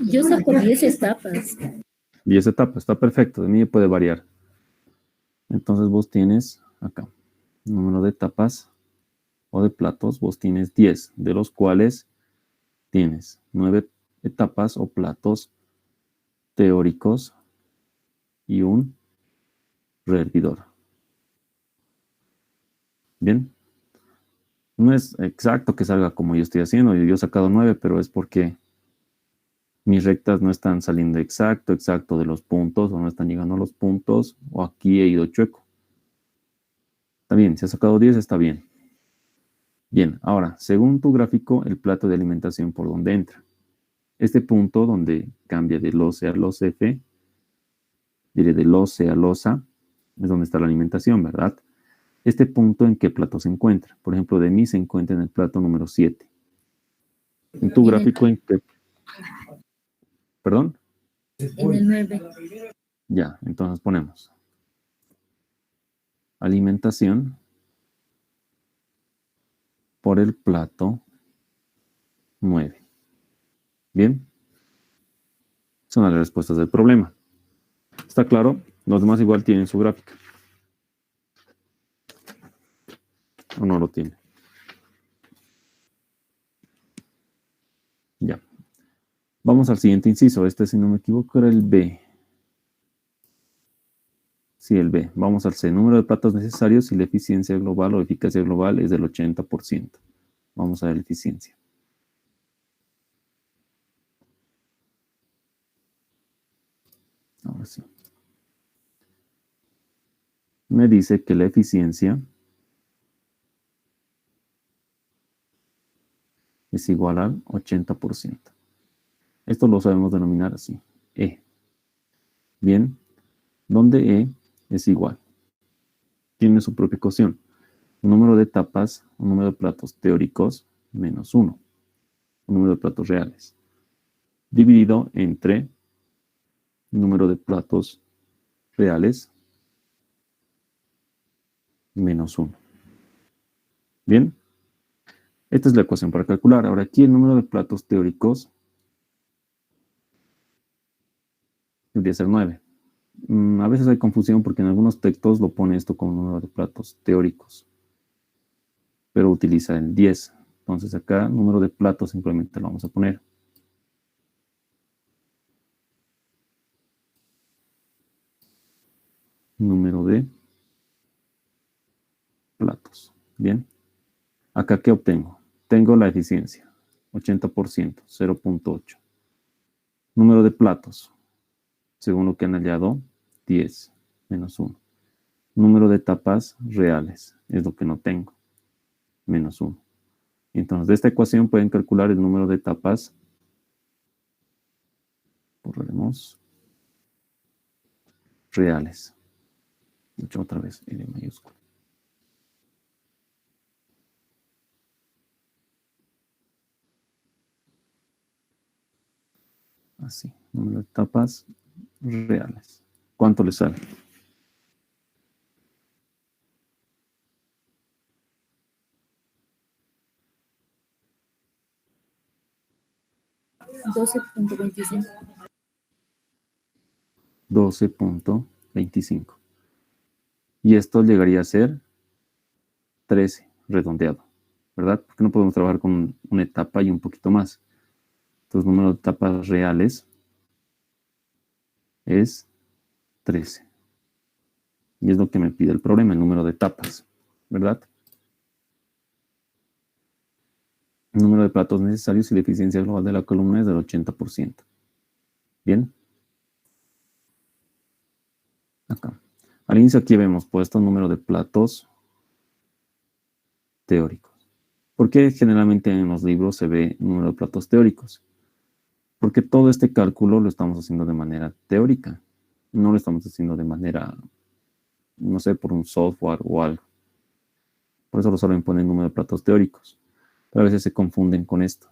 Yo saco 10 etapas. 10 etapas, está perfecto. De mí puede variar. Entonces vos tienes acá, número de etapas o de platos, vos tienes 10, de los cuales tienes 9 etapas o platos teóricos y un rehervidor. Bien, no es exacto que salga como yo estoy haciendo, yo he sacado 9, pero es porque mis rectas no están saliendo exacto de los puntos, o no están llegando a los puntos, o aquí he ido chueco. Está bien, si has sacado 10 está bien. Bien, ahora, según tu gráfico, el plato de alimentación por donde entra. Este punto donde cambia de LOCE a LOCF, diré de LOCE a LOSA, es donde está la alimentación, ¿verdad? Este punto, ¿en qué plato se encuentra? Por ejemplo, de mí se encuentra en el plato número 7. En tu gráfico, ¿en qué? ¿Perdón? En el 9. Ya, entonces ponemos alimentación por el plato 9. Bien, son las respuestas del problema. ¿Está claro? Los demás igual tienen su gráfica. ¿O no lo tiene? Ya. Vamos al siguiente inciso. Este, si no me equivoco, era el B. Sí, el B. Vamos al C. Número de platos necesarios si la eficiencia global o eficacia global es del 80%. Vamos a ver la eficiencia. Ahora sí. Me dice que la eficiencia es igual al 80%. Esto lo sabemos denominar así, E. Bien, donde E es igual. Tiene su propia ecuación. Un número de etapas, un número de platos teóricos, menos 1. Un número de platos reales. Dividido entre número de platos reales, menos 1. Bien, esta es la ecuación para calcular. Ahora aquí el número de platos teóricos debería ser 9. A veces hay confusión porque en algunos textos lo pone esto como número de platos teóricos, pero utiliza el 10. Entonces acá número de platos simplemente lo vamos a poner. Número de platos. Bien. Acá, ¿qué obtengo? Tengo la eficiencia, 80%, 0.8. Número de platos, según lo que han hallado, 10, menos 1. Número de tapas reales, es lo que no tengo, menos 1. Entonces, de esta ecuación pueden calcular el número de tapas, borraremos, reales. Hecho otra vez, L mayúscula. Así, número de tapas reales. ¿Cuánto le sale? 12.25. 12.25. Y esto llegaría a ser 13, redondeado, ¿verdad? Porque no podemos trabajar con una etapa y un poquito más. Entonces, el número de etapas reales es 13. Y es lo que me pide el problema, el número de etapas, ¿verdad? El número de platos necesarios y la eficiencia global de la columna es del 80%. Bien. Acá. Al inicio aquí vemos puesto el número de platos teóricos. ¿Por qué generalmente en los libros se ve el número de platos teóricos? Porque todo este cálculo lo estamos haciendo de manera teórica. No lo estamos haciendo de manera, no sé, por un software o algo. Por eso lo suelen poner número de platos teóricos. Pero a veces se confunden con esto.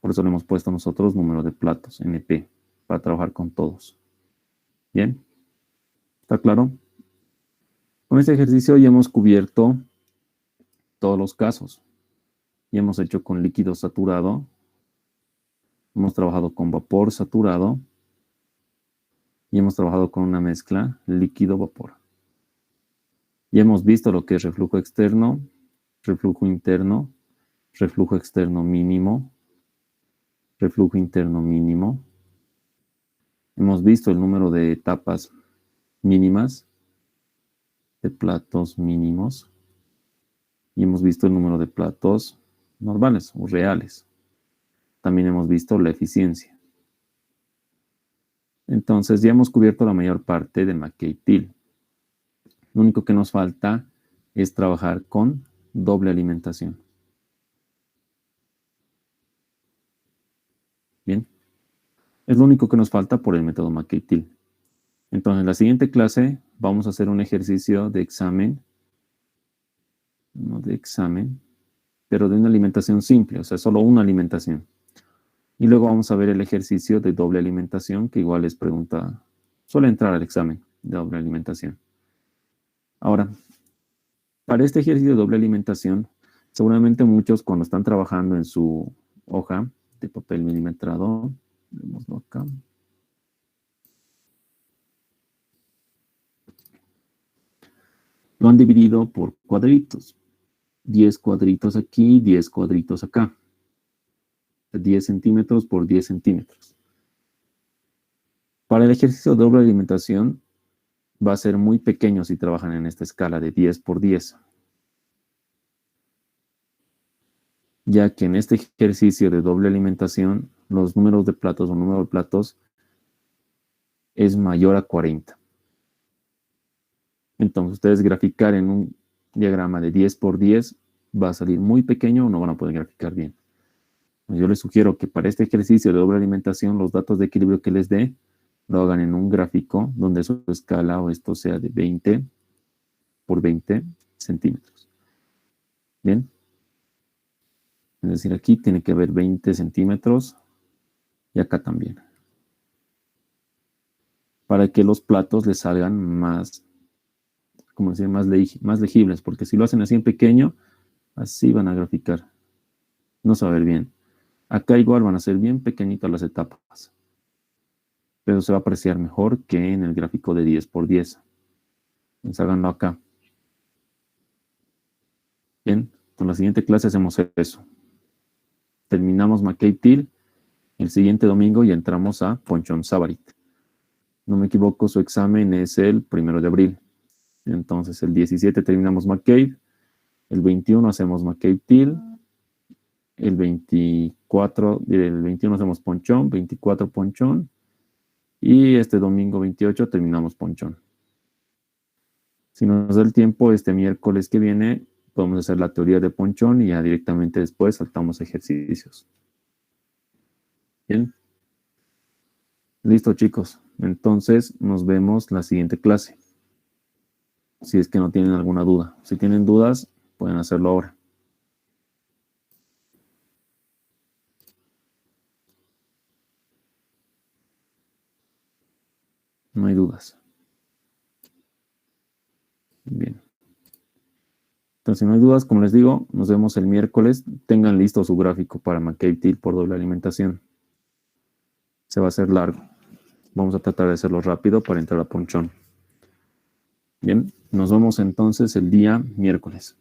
Por eso le hemos puesto nosotros número de platos, NP, para trabajar con todos. ¿Bien? ¿Está claro? Con este ejercicio ya hemos cubierto todos los casos. Ya hemos hecho con líquido saturado. Hemos trabajado con vapor saturado. Y hemos trabajado con una mezcla líquido-vapor. Ya hemos visto lo que es reflujo externo, reflujo interno, reflujo externo mínimo, reflujo interno mínimo. Hemos visto el número de etapas mínimas, de platos mínimos. Y hemos visto el número de platos normales o reales. También hemos visto la eficiencia. Entonces ya hemos cubierto la mayor parte de McKay-Thiele. Lo único que nos falta es trabajar con doble alimentación. Bien. Es lo único que nos falta por el método McKay-Thiele. Entonces, en la siguiente clase vamos a hacer un ejercicio de examen. No de examen, pero de una alimentación simple, o sea, solo una alimentación. Y luego vamos a ver el ejercicio de doble alimentación, que igual es pregunta, suele entrar al examen de doble alimentación. Ahora, para este ejercicio de doble alimentación, seguramente muchos cuando están trabajando en su hoja de papel milimetrado, veámoslo acá. Lo han dividido por cuadritos. 10 cuadritos aquí, 10 cuadritos acá. 10 centímetros por 10 centímetros. Para el ejercicio de doble alimentación va a ser muy pequeño si trabajan en esta escala de 10 por 10. Ya que en este ejercicio de doble alimentación, los números de platos o número de platos es mayor a 40. Entonces, ustedes graficar en un diagrama de 10 por 10 va a salir muy pequeño o no van a poder graficar bien. Yo les sugiero que para este ejercicio de doble alimentación, los datos de equilibrio que les dé, lo hagan en un gráfico donde su escala o esto sea de 20 por 20 centímetros. ¿Bien? Es decir, aquí tiene que haber 20 centímetros y acá también. Para que los platos les salgan más, como decir, más legibles, porque si lo hacen así en pequeño, así van a graficar. No se va a ver bien. Acá igual van a ser bien pequeñitas las etapas, pero se va a apreciar mejor que en el gráfico de 10 por 10. Entonces háganlo acá. Bien, en la siguiente clase hacemos eso. Terminamos McKay-Thiele. El siguiente domingo ya entramos a Ponchon-Savarit. No me equivoco, su examen es el 1 de abril. Entonces el 17 terminamos McCabe, el 21 hacemos McKay-Thiele, el 21 hacemos Ponchon, 24 Ponchon, y este domingo 28 terminamos Ponchon. Si nos da el tiempo, este miércoles que viene, podemos hacer la teoría de Ponchon y ya directamente después saltamos ejercicios. Bien. Listo, chicos. Entonces, nos vemos la siguiente clase. Si es que no tienen alguna duda. Si tienen dudas, pueden hacerlo ahora. No hay dudas. Bien. Entonces, si no hay dudas, como les digo, nos vemos el miércoles. Tengan listo su gráfico para McKay-Thiele por doble alimentación. Se va a hacer largo. Vamos a tratar de hacerlo rápido para entrar a Ponchon. Bien, nos vemos entonces el día miércoles.